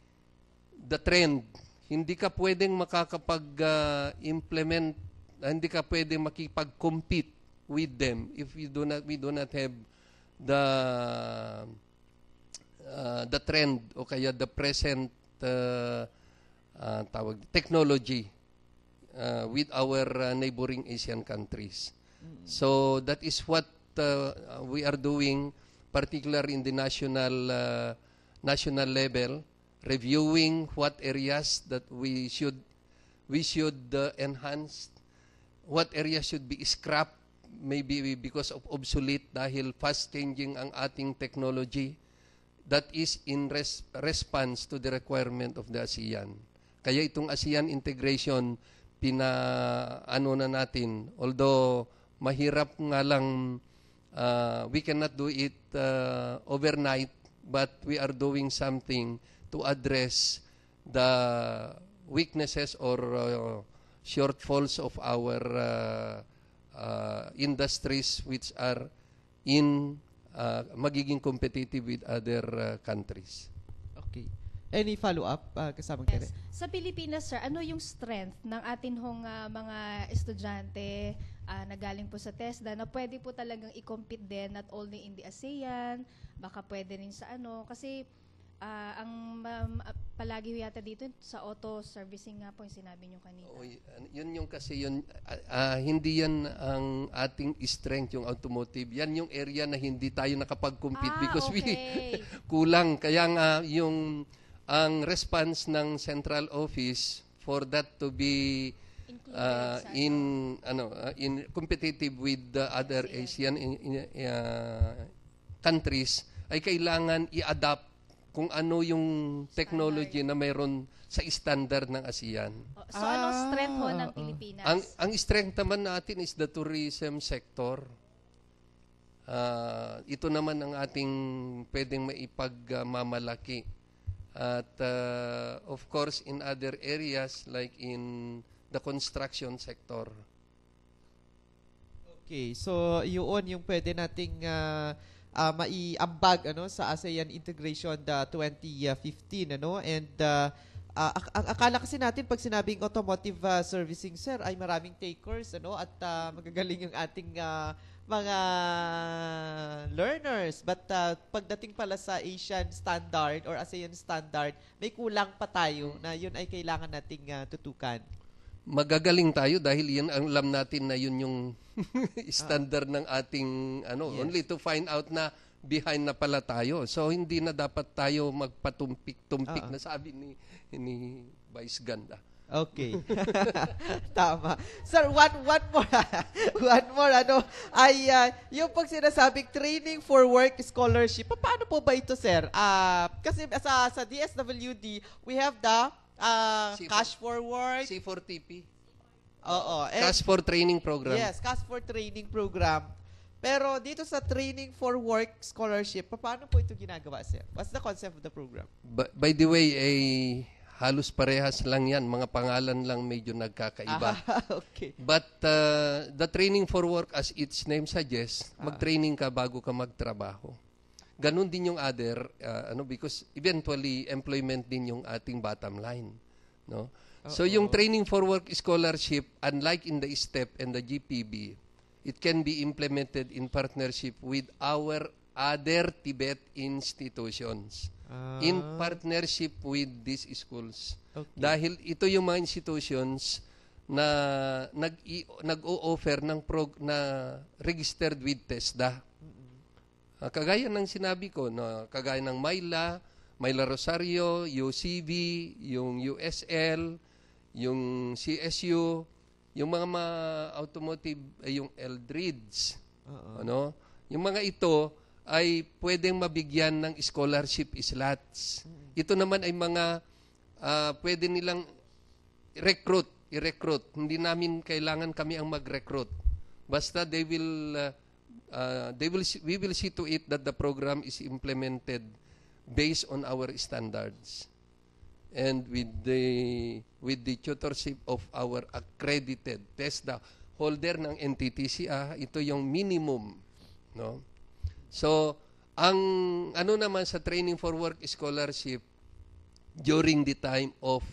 the trend. Hindi ka pwedeng makakapag-implement, hindi ka pwedeng makipag-compete with them if we do not have the trend o kaya the present technology with our neighboring Asian countries. So that is what we are doing, particularly in the national level, reviewing what areas that we should enhance, what areas should be scrapped, maybe because of obsolete dahil fast changing ang ating technology. That is in response to the requirement of the ASEAN. Kaya itong ASEAN integration, pinaano na natin. Although mahirap nga lang, we cannot do it overnight, but we are doing something to address the weaknesses or shortfalls of our industries which are in magiging competitive with other countries. Okay. Any follow-up, kasamang Tere? Yes. Sa Pilipinas, sir, ano yung strength ng atin hong mga estudyante na galing po sa TESDA na pwede po talagang i-compete din not only in the ASEAN, baka pwede rin sa kasi palagi ho yata dito sa auto servicing nga po yung sinabi nyo kanina. Yun yung kasi yun, hindi yan ang ating strength, yung automotive. Yan yung area na hindi tayo nakapag-compete because we kulang. Kaya nga yung ang response ng central office for that to be in competitive with the other Asian countries ay kailangan i-adapt kung ano yung technology na mayroon sa standard ng ASEAN. So anong strength ho ng Pilipinas? Ang strength naman natin is the tourism sector. Ito naman ang ating pwedeng maipagmamalaki. At of course, in other areas like in the construction sector. Okay, so yun yung pwede nating maiambag sa ASEAN Integration 2015 and akala kasi natin pag sinabing automotive servicing, sir, ay maraming takers at magagaling yung ating mga learners, but pagdating pala sa Asian standard or ASEAN standard, may kulang pa tayo na yun ay kailangan nating tutukan. Magagaling tayo dahil yan ang alam natin na yun yung standard ng ating only to find out na behind na pala tayo. So hindi na dapat tayo magpatumpik-tumpik na sabi ni Vice Ganda. Okay. Tama. Sir, one more ay yung pag sinasabing training for work scholarship. Paano po ba ito, sir? Kasi sa DSWD, we have the Cash for Work. C4TP. Oo. Cash for Training Program. Yes, Cash for Training Program. Pero dito sa Training for Work Scholarship, paano po ito ginagawa, sir? What's the concept of the program? By the way, halos parehas lang yan. Mga pangalan lang medyo nagkakaiba. Okay. But the Training for Work, as its name suggests, mag-training ka bago ka magtrabaho. Ganon din yung other, because eventually employment din yung ating bottom line, no? So yung Training for Work Scholarship, unlike in the STEP and the GPB, it can be implemented in partnership with our other Tibet institutions, in partnership with these schools. Okay. Dahil ito yung mga institutions na nag-o-offer na registered with TESDA. Kagaya ng sinabi ko, kagaya ng Myla Rosario, UCV, yung USL, yung CSU, yung mga automotive, yung Eldridge. Yung mga ito ay pwedeng mabigyan ng scholarship slots. Ito naman ay mga pwede nilang i-recruit. Hindi namin kailangan kami ang mag-recruit. Basta we will see to it that the program is implemented based on our standards and with the tutorship of our accredited TESDA holder ng NTTC. Ito yung minimum, no? So ang naman sa Training for Work Scholarship during the time of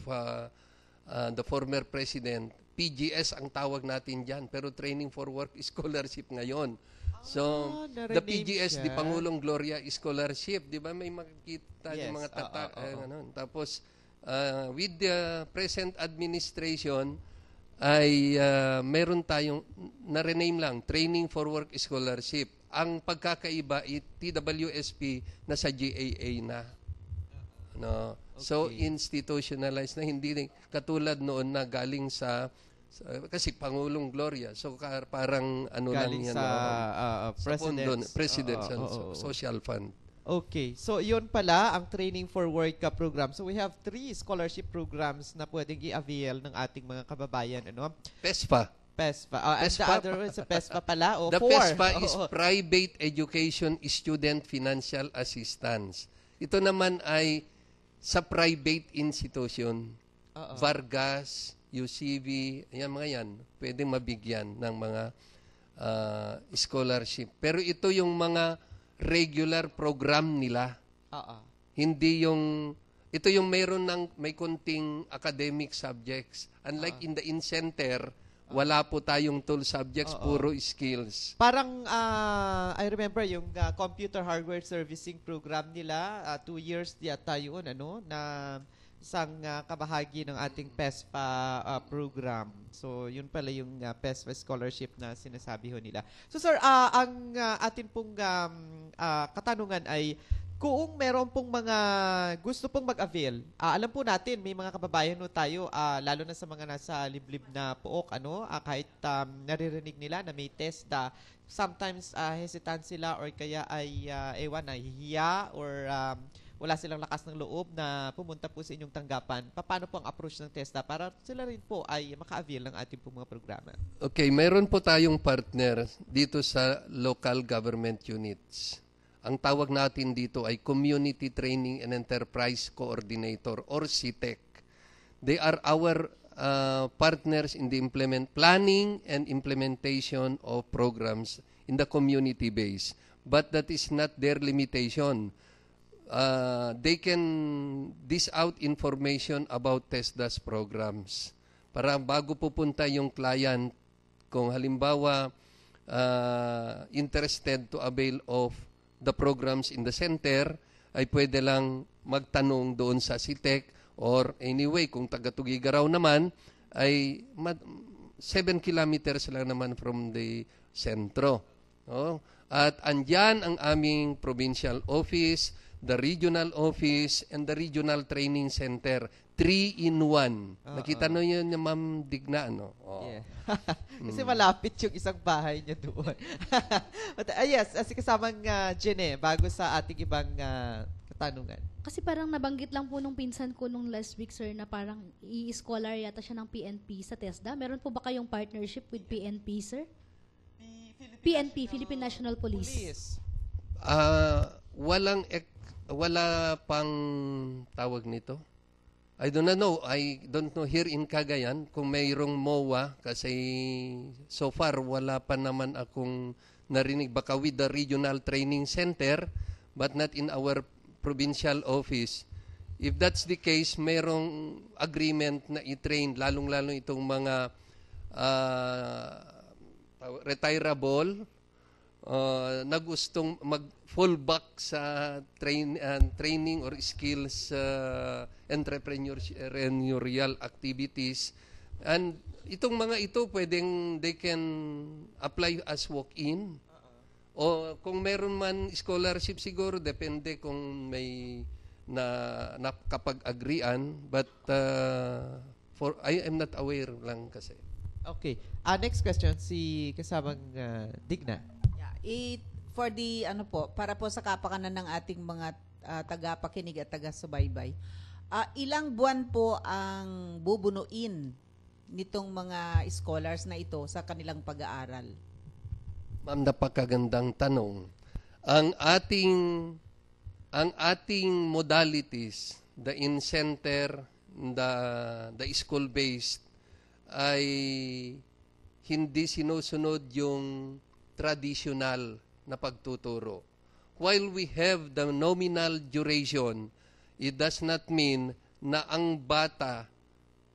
the former president, PGS ang tawag natin dyan, pero Training for Work Scholarship ngayon. So, the PGS, the Pangulong Gloria Scholarship, di ba may makikita yung mga Tapos, with the present administration, ay meron tayong, na-rename lang, Training for Work Scholarship. Ang pagkakaiba, TWSP na sa GAA na. No? Okay. So, institutionalized na, hindi katulad noon na galing sa kasi Pangulong Gloria. So parang galing lang yan sa Presidential Social Fund. Okay. So yun pala ang Training for Work program. So we have 3 scholarship programs na pwedeng i-avail ng ating mga kababayan, PESPA. And the other is PESPA pala o The 4? PESPA is Private Education Student Financial Assistance. Ito naman ay sa private institution. Vargas, UCV, mga yan, pwedeng mabigyan ng mga scholarship. Pero ito yung mga regular program nila. Hindi ito yung may konting academic subjects. Unlike in the in-center, Wala po tayong tool subjects, puro skills. Parang, I remember yung computer hardware servicing program nila, 2 years yata yun, na isang kabahagi ng ating PESPA program. So, yun pala yung PESPA scholarship na sinasabi ho nila. So, sir, ang atin pong katanungan ay, kung meron pong mga gusto pong mag-avail, alam po natin, may mga kababayan no tayo, lalo na sa mga nasa liblib na pook, kahit naririnig nila na may TESDA, sometimes hesitant sila or kaya ay, nahihiya or wala silang lakas ng loob na pumunta po sa inyong tanggapan. Paano po ang approach ng TESDA para sila rin po ay maka-avail ng ating pong mga programa? Okay, meron po tayong partner dito sa local government units. Ang tawag natin dito ay Community Training and Enterprise Coordinator or CTEC. They are our partners in the planning and implementation of programs in the community base. But that is not their limitation. They can dish out information about TESDA's programs. Para bago pupunta yung client, kung halimbawa interested to avail of the programs in the center, ay pwede lang magtanong doon sa CTEC or anyway, kung taga-Tugigaraw naman, ay 7 kilometers lang naman from the sentro. At andyan ang aming provincial office, the regional office, and the regional training center. 3-in-1. Nakita nyo yun yung Ma'am Digna, Yeah. Kasi malapit yung isang bahay niya doon. But, yes, kasamang Jenny, bago sa ating ibang katanungan. Kasi parang nabanggit lang po nung pinsan ko nung last week, sir, na parang i-scholar yata siya ng PNP sa TESDA. Meron po ba kayong partnership with PNP, sir? PNP, Philippine National Police. Wala pang tawag nito. I don't know. I don't know here in Cagayan kung mayroong MOA kasi so far wala pa naman akong narinig. Baka with the regional training center but not in our provincial office. If that's the case, mayroong agreement na i-train lalong-lalo itong mga retirable na gustong mag-fallback sa training or skills entrepreneurial activities. And itong mga ito, they can apply as walk-in. O kung meron man scholarship siguro, depende kung may nakapag-agreean. But I am not aware lang kasi. Okay. Next question, si kasamang Digna. For the para po sa kapakanan ng ating mga tagapakinig at taga-subaybay, ilang buwan po ang bubunuin nitong mga scholars na ito sa kanilang pag-aaral? Ma'am, napakagandang tanong. Ang ating modalities, the in-center, the school-based, ay hindi sinusunod yung traditional na pagtuturo. While we have the nominal duration, it does not mean na ang bata,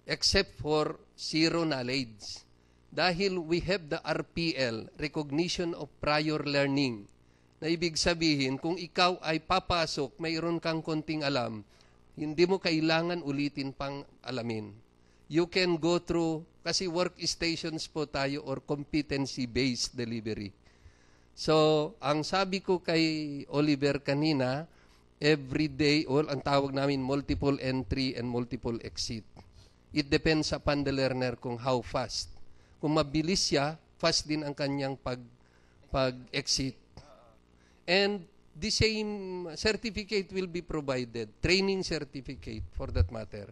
except for zero knowledge. Dahil we have the RPL, Recognition of Prior Learning, na ibig sabihin, kung ikaw ay papasok, mayroon kang konting alam, hindi mo kailangan ulitin pang alamin. You can go through, kasi workstations po tayo or competency-based delivery. So, ang sabi ko kay Oliver kanina, every day, ang tawag namin multiple entry and multiple exit. It depends upon the learner kung how fast. Kung mabilis siya, fast din ang kanyang pag-exit. And the same certificate will be provided, training certificate for that matter.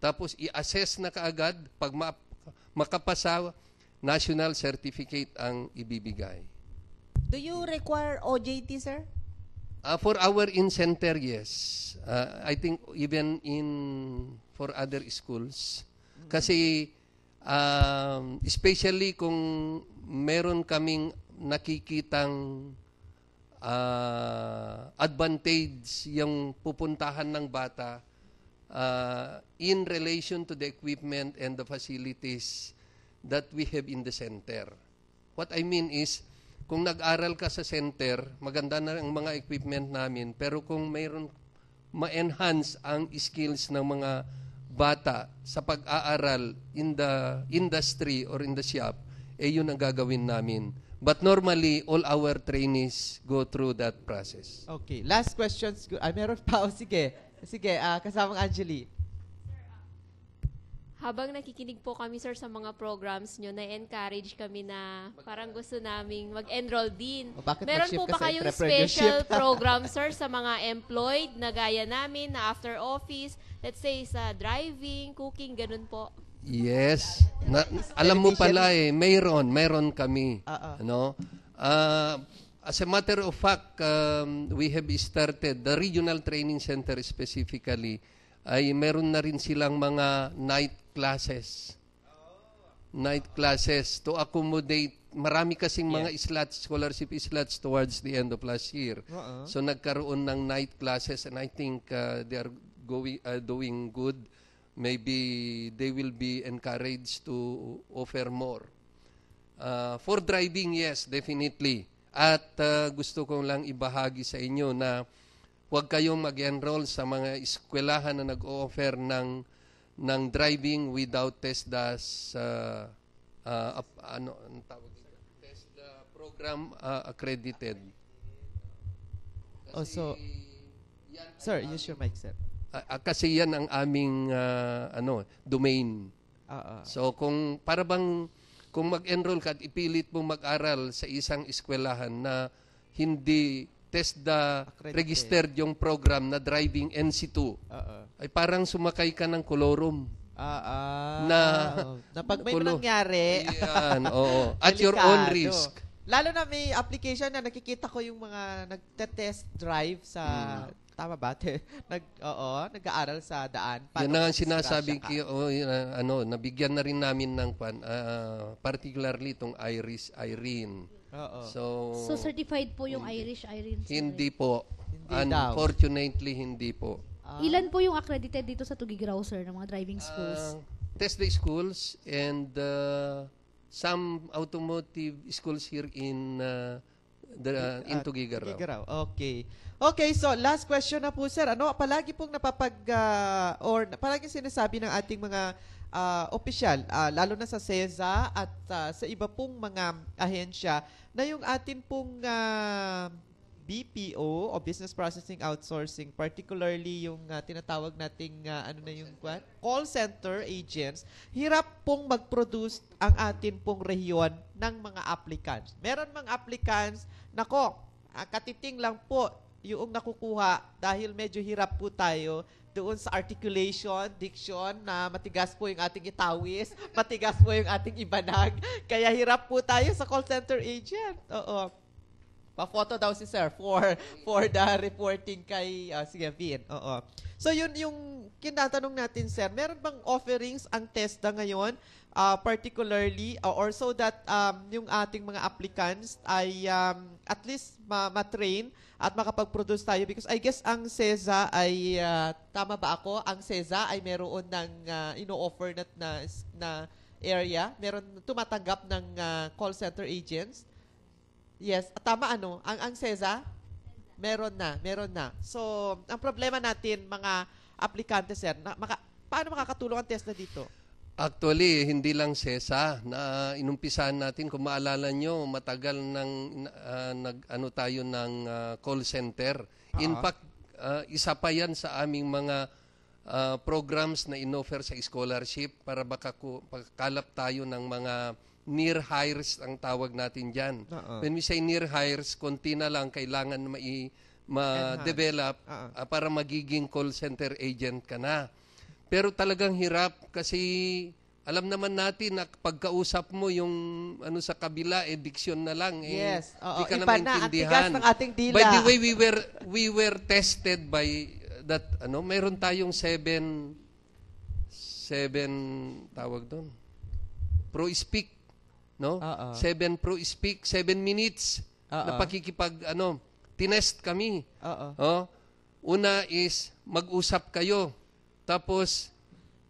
Tapos i-assess na kaagad, pag makapasa, national certificate ang ibibigay. Do you require OJT, sir? For our in-center, yes. I think even for other schools. Kasi especially kung meron kaming nakikitang advantage yung pupuntahan ng bata in relation to the equipment and the facilities that we have in the center. What I mean is, kung nag-aral ka sa center, maganda na ang mga equipment namin, pero kung mayroon ma-enhance ang skills ng mga bata sa pag-aaral in the industry or in the shop, yun ang gagawin namin. But normally, all our trainees go through that process. Okay, last questions. Ay, meron pa. Sige, kasamang Angeli. Habang nakikinig po kami, sir, sa mga programs nyo, na-encourage kami na parang gusto naming mag-enroll din. O, bakit Meron mag-shift po ka ba sa kayong entrepreneurship? special program, sir, sa mga employed na gaya namin, na after office, let's say sa driving, cooking, ganun po? Yes. Alam mo pala mayroon kami. Ano? As a matter of fact, we have started, the Regional Training Center specifically, ay meron na rin silang mga night classes. Night classes to accommodate, marami kasing mga slots, scholarship slots towards the end of last year. So nagkaroon ng night classes, and I think they are doing good. Maybe they will be encouraged to offer more. For driving, yes, definitely. At gusto ko lang ibahagi sa inyo na huwag kayong mag-enroll sa mga eskwelahan na nag-o-offer ng driving without TESDA's TESDA program accredited. Also, sir, use your mic, sir. Kasi yan ang aming domain. So kung kung mag-enroll ka at ipilit mo mag-aral sa isang eskwelahan na hindi TESDA registered yung program na driving NC2, ay parang sumakay ka ng kolorum. Na pag may nangyari, yan, oo. At your own risk. Lalo na may application na nakikita ko yung mga nagte-test drive sa tama ba? Nag-aaral sa daan. Yan ang sinasabi ko, nabigyan na rin namin ng particularly itong Irene. So certified po yung Irish Irene? Hindi po. Unfortunately, hindi po. Ilan po yung accredited dito sa Tugigraw, sir, ng mga driving schools? TESDA schools and some automotive schools here in Tugigraw. Okay, so last question na po, sir. Palagi pong palagi sinasabi ng ating mga opisyal, lalo na sa CESA at sa iba pong mga ahensya, na yung atin pong BPO o Business Processing Outsourcing, particularly yung tinatawag nating call center agents, hirap pong mag-produce ang atin pong rehiyon ng mga applicants. Meron mga applicants, katiting lang po yung nakukuha dahil medyo hirap po tayo doon sa articulation, diction, na matigas po yung ating itawis, matigas po yung ating ibanag. Kaya hirap po tayo sa call center agent. Pa-photo daw si sir for the reporting kay Vin. So yun yung kinatanong natin, sir. Meron bang offerings ang TESDA ngayon, particularly or so that yung ating mga applicants ay at least ma-train at makapag-produce tayo? Because I guess ang CESA ay, tama ba ako? Ang CESA ay meron ng ino-offer na area. Meron tumatanggap ng call center agents. Yes, tama ang CESA? Meron na. So, ang problema natin, mga aplikante, sir, paano makakatulong ang TESDA dito? Actually, hindi lang CESA na inumpisahan natin. Kung maalala nyo, matagal tayo ng call center. In fact, isa pa yan sa aming mga programs na inoffer sa scholarship para pagkalap tayo ng mga near hires ang tawag natin dyan. When we say near hires, konti na lang kailangan ma-develop para magiging call center agent ka na. Pero talagang hirap kasi alam naman natin na pagkausap mo yung sa kabila, diksyon na lang. Yes. Di ka na Iba maintindihan. ang tigas ng ating dila. By the way, we were tested by that, mayroon tayong 7 tawag doon, pro-speak, 7 pro-speak, 7 minutes na tinest kami. Una is mag-usap kayo. Tapos,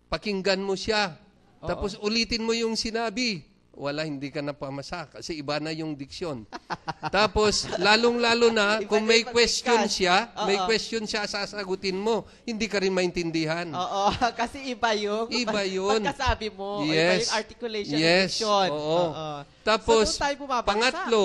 pakinggan mo siya. Tapos ulitin mo yung sinabi. Wala, hindi ka na pamasa kasi iba na yung diksyon. Tapos, lalong-lalo na, kung may question siya, sasagutin mo. Hindi ka rin maintindihan. Oo, kasi iba yung pagkasabi mo. Yes. Iba yung articulation Yes. and diction. Oo. Tapos, So, doon tayo bumabagsak. pangatlo,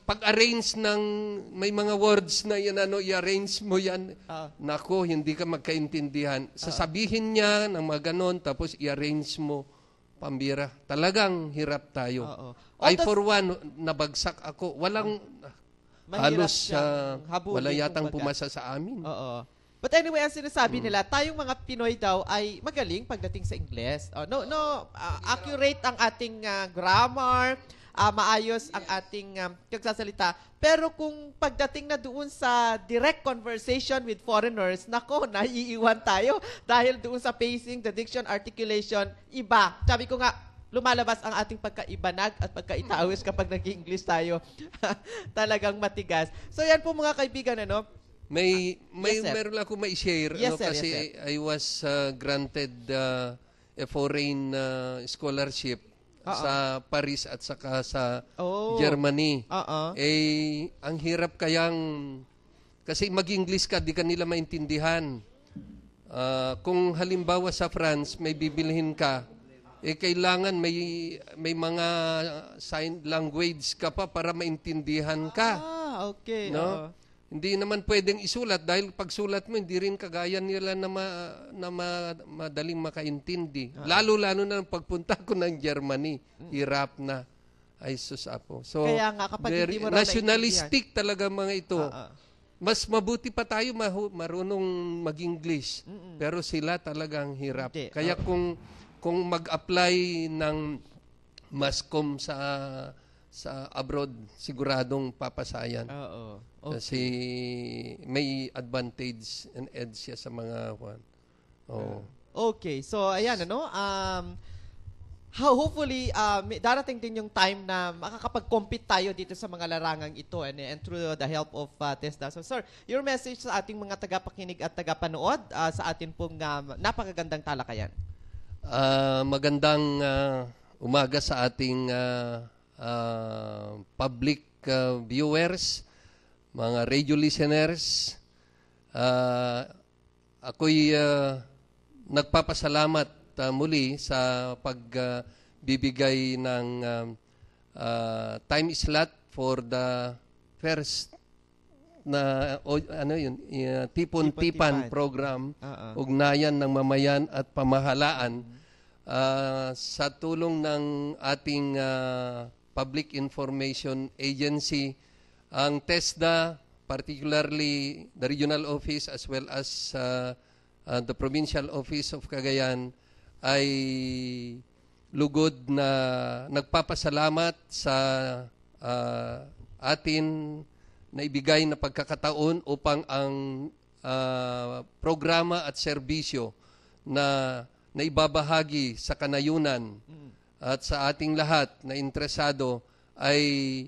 pag-arrange ng may mga words na yan, i-arrange mo yan. Nako, hindi ka magkaintindihan. Sasabihin niya ng mga ganon, tapos i-arrange mo. Pambira. Talagang hirap tayo. I for one, nabagsak ako. Walang halos wala yatang pumasa sa amin. Oo. But anyway, ang sinasabi nila, tayong mga Pinoy daw ay magaling pagdating sa Ingles. Accurate ang ating grammar, maayos ang ating pagsasalita. Pero kung pagdating na doon sa direct conversation with foreigners, nako, naiiwan tayo dahil doon sa pacing, the diction, articulation, iba. Sabi ko nga, lumalabas ang ating pagkaibanag at pagkaitawis kapag nag-English tayo. Talagang matigas. So yan po mga kaibigan, ano? Meron ako may share Yes, sir. kasi Yes, sir. I was granted a foreign scholarship sa Paris at saka sa Germany. Ang hirap kayang kasi mag-English ka, di ka nila maintindihan. Kung halimbawa sa France, may bibilhin ka, kailangan may mga sign language ka pa para maintindihan ka. Okay. No? Hindi naman pwedeng isulat dahil pag sulat mo, hindi rin kagaya nila na madaling makaintindi. Lalo-lalo na pagpunta ko ng Germany, hirap na. Ay, sus apo. So, Kaya nga, kapag hindi mo raw nationalistic talaga mga ito. Mas mabuti pa tayo marunong mag-English. Pero sila talagang hirap. Hindi. Kaya kung mag-apply ng MASCOM sa abroad, siguradong papasayan. Okay. Kasi may advantage and edge siya sa mga Okay. So, ayan, ano? Hopefully, darating din yung time na makakapag-compete tayo dito sa mga larangang ito and through the help of TESDA. So, sir, your message sa ating mga tagapakinig at tagapanood sa atin pong napakagandang talakayan. Magandang umaga sa ating public viewers, mga radio listeners. Ako'y nagpapasalamat muli sa pagbibigay ng time slot for the first na Tipon-Tipan program, ugnayan ng mamayan at pamahalaan. Sa tulong ng ating Public Information Agency, ang TESDA, particularly the regional office as well as the provincial office of Cagayan, ay lugod na nagpapasalamat sa atin na ibigay na pagkakataon upang ang programa at serbisyo na ibabahagi sa kanayunan at sa ating lahat na interesado ay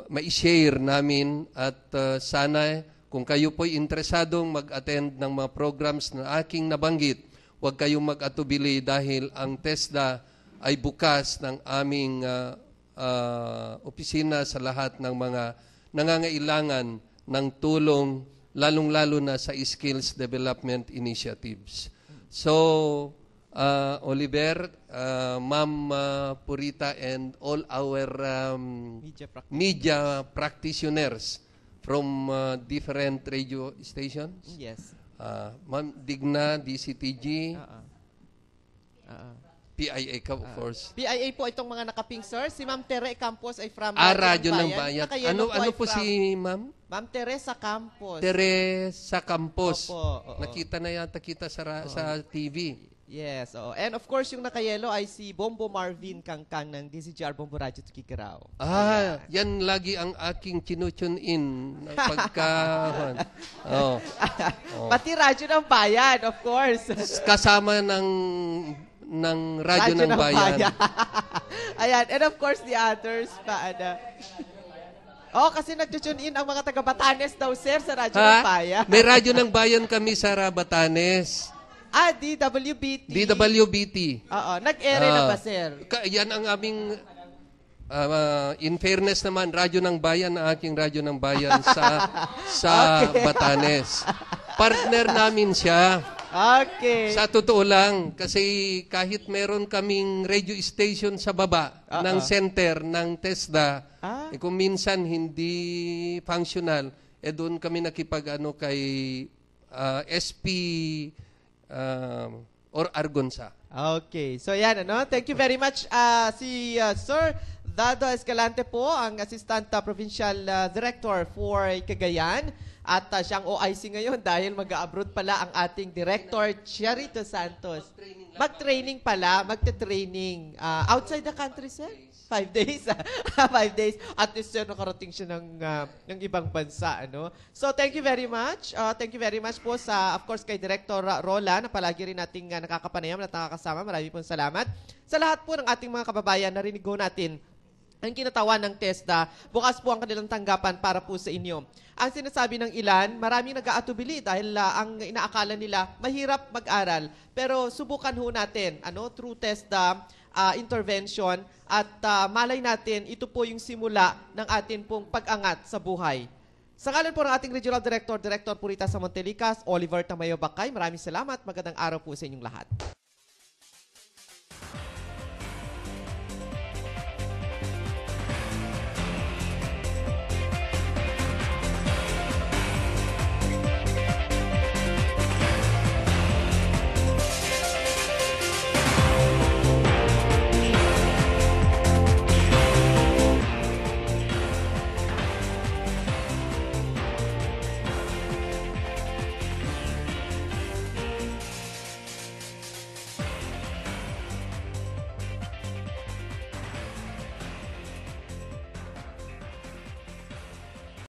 mai-share namin at sana kung kayo po'y interesadong mag-attend ng mga programs na aking nabanggit, huwag kayong mag-atubili dahil ang TESDA ay bukas ng aming opisina sa lahat ng mga nangangailangan ng tulong, lalong-lalo na sa skills development initiatives. So, Oliver, Ma'am Purita, and all our media practitioners from different radio stations. Yes. Ma'am Digna, DCTG, PIA, of course. PIA po itong mga nakaping, sir. Si Ma'am Tere Campos ay from Radyo ng Bayan. Ano po from si Ma'am? Ma'am Teresa Campos. Teresa Campos. Opo, oo. Nakita na yata kita sa TV. Yes, oo. And of course, yung nakayelo ay si Bombo Marvin Kangkang ng DCGR Bombo Radio Tukikirao. Yan lagi ang aking tinutune in pagka... Pati Radyo ng Bayan, of course. Kasama ng Radyo ng Bayan. Ayan, and of course, the others pa, kasi nag-tune in ang mga taga Batanes daw, sir, sa Radyo ng Bayan. May Radyo ng Bayan kami sa Batanes. DWBT. DWBT. Oo, nag-ere na ba, sir? Yan ang aming, in fairness naman, radyo ng bayan, na aking radyo ng bayan sa Batanes. Partner namin siya. Okay. Sa totoo lang, kasi kahit meron kaming radio station sa baba ng center ng TESDA, kung minsan hindi functional, doon kami nakipag-ano kay SP or Argonsa. Okay. So yan, thank you very much. Si Sir Dado Escalante po, ang Assistant Provincial Director for Cagayan. At siyang OIC ngayon dahil mag-abroad pala ang ating Director, Charito Santos. Mag-training pala, magte-training. Outside the country, sir? 5 days. 5 days. At least, sir, nakarating siya ng ibang bansa. So, thank you very much. Thank you very much po sa, of course, kay Director Rola na palagi rin nating nakakapanayam at nakakasama. Marami pong salamat. Sa lahat po ng ating mga kababayan, narinig ho natin ang kinatawan ng TESDA, bukas po ang kanilang tanggapan para po sa inyo. Ang sinasabi ng ilan, maraming nag-aatubili dahil ang inaakala nila mahirap mag-aral. Pero subukan ho natin, through TESDA intervention at malay natin, ito po yung simula ng atin pong pag-angat sa buhay. Sa ngalan po ng ating Regional Director, Director Purita sa Montelicas, Oliver Tamayo Bakay, maraming salamat. Magandang araw po sa inyong lahat.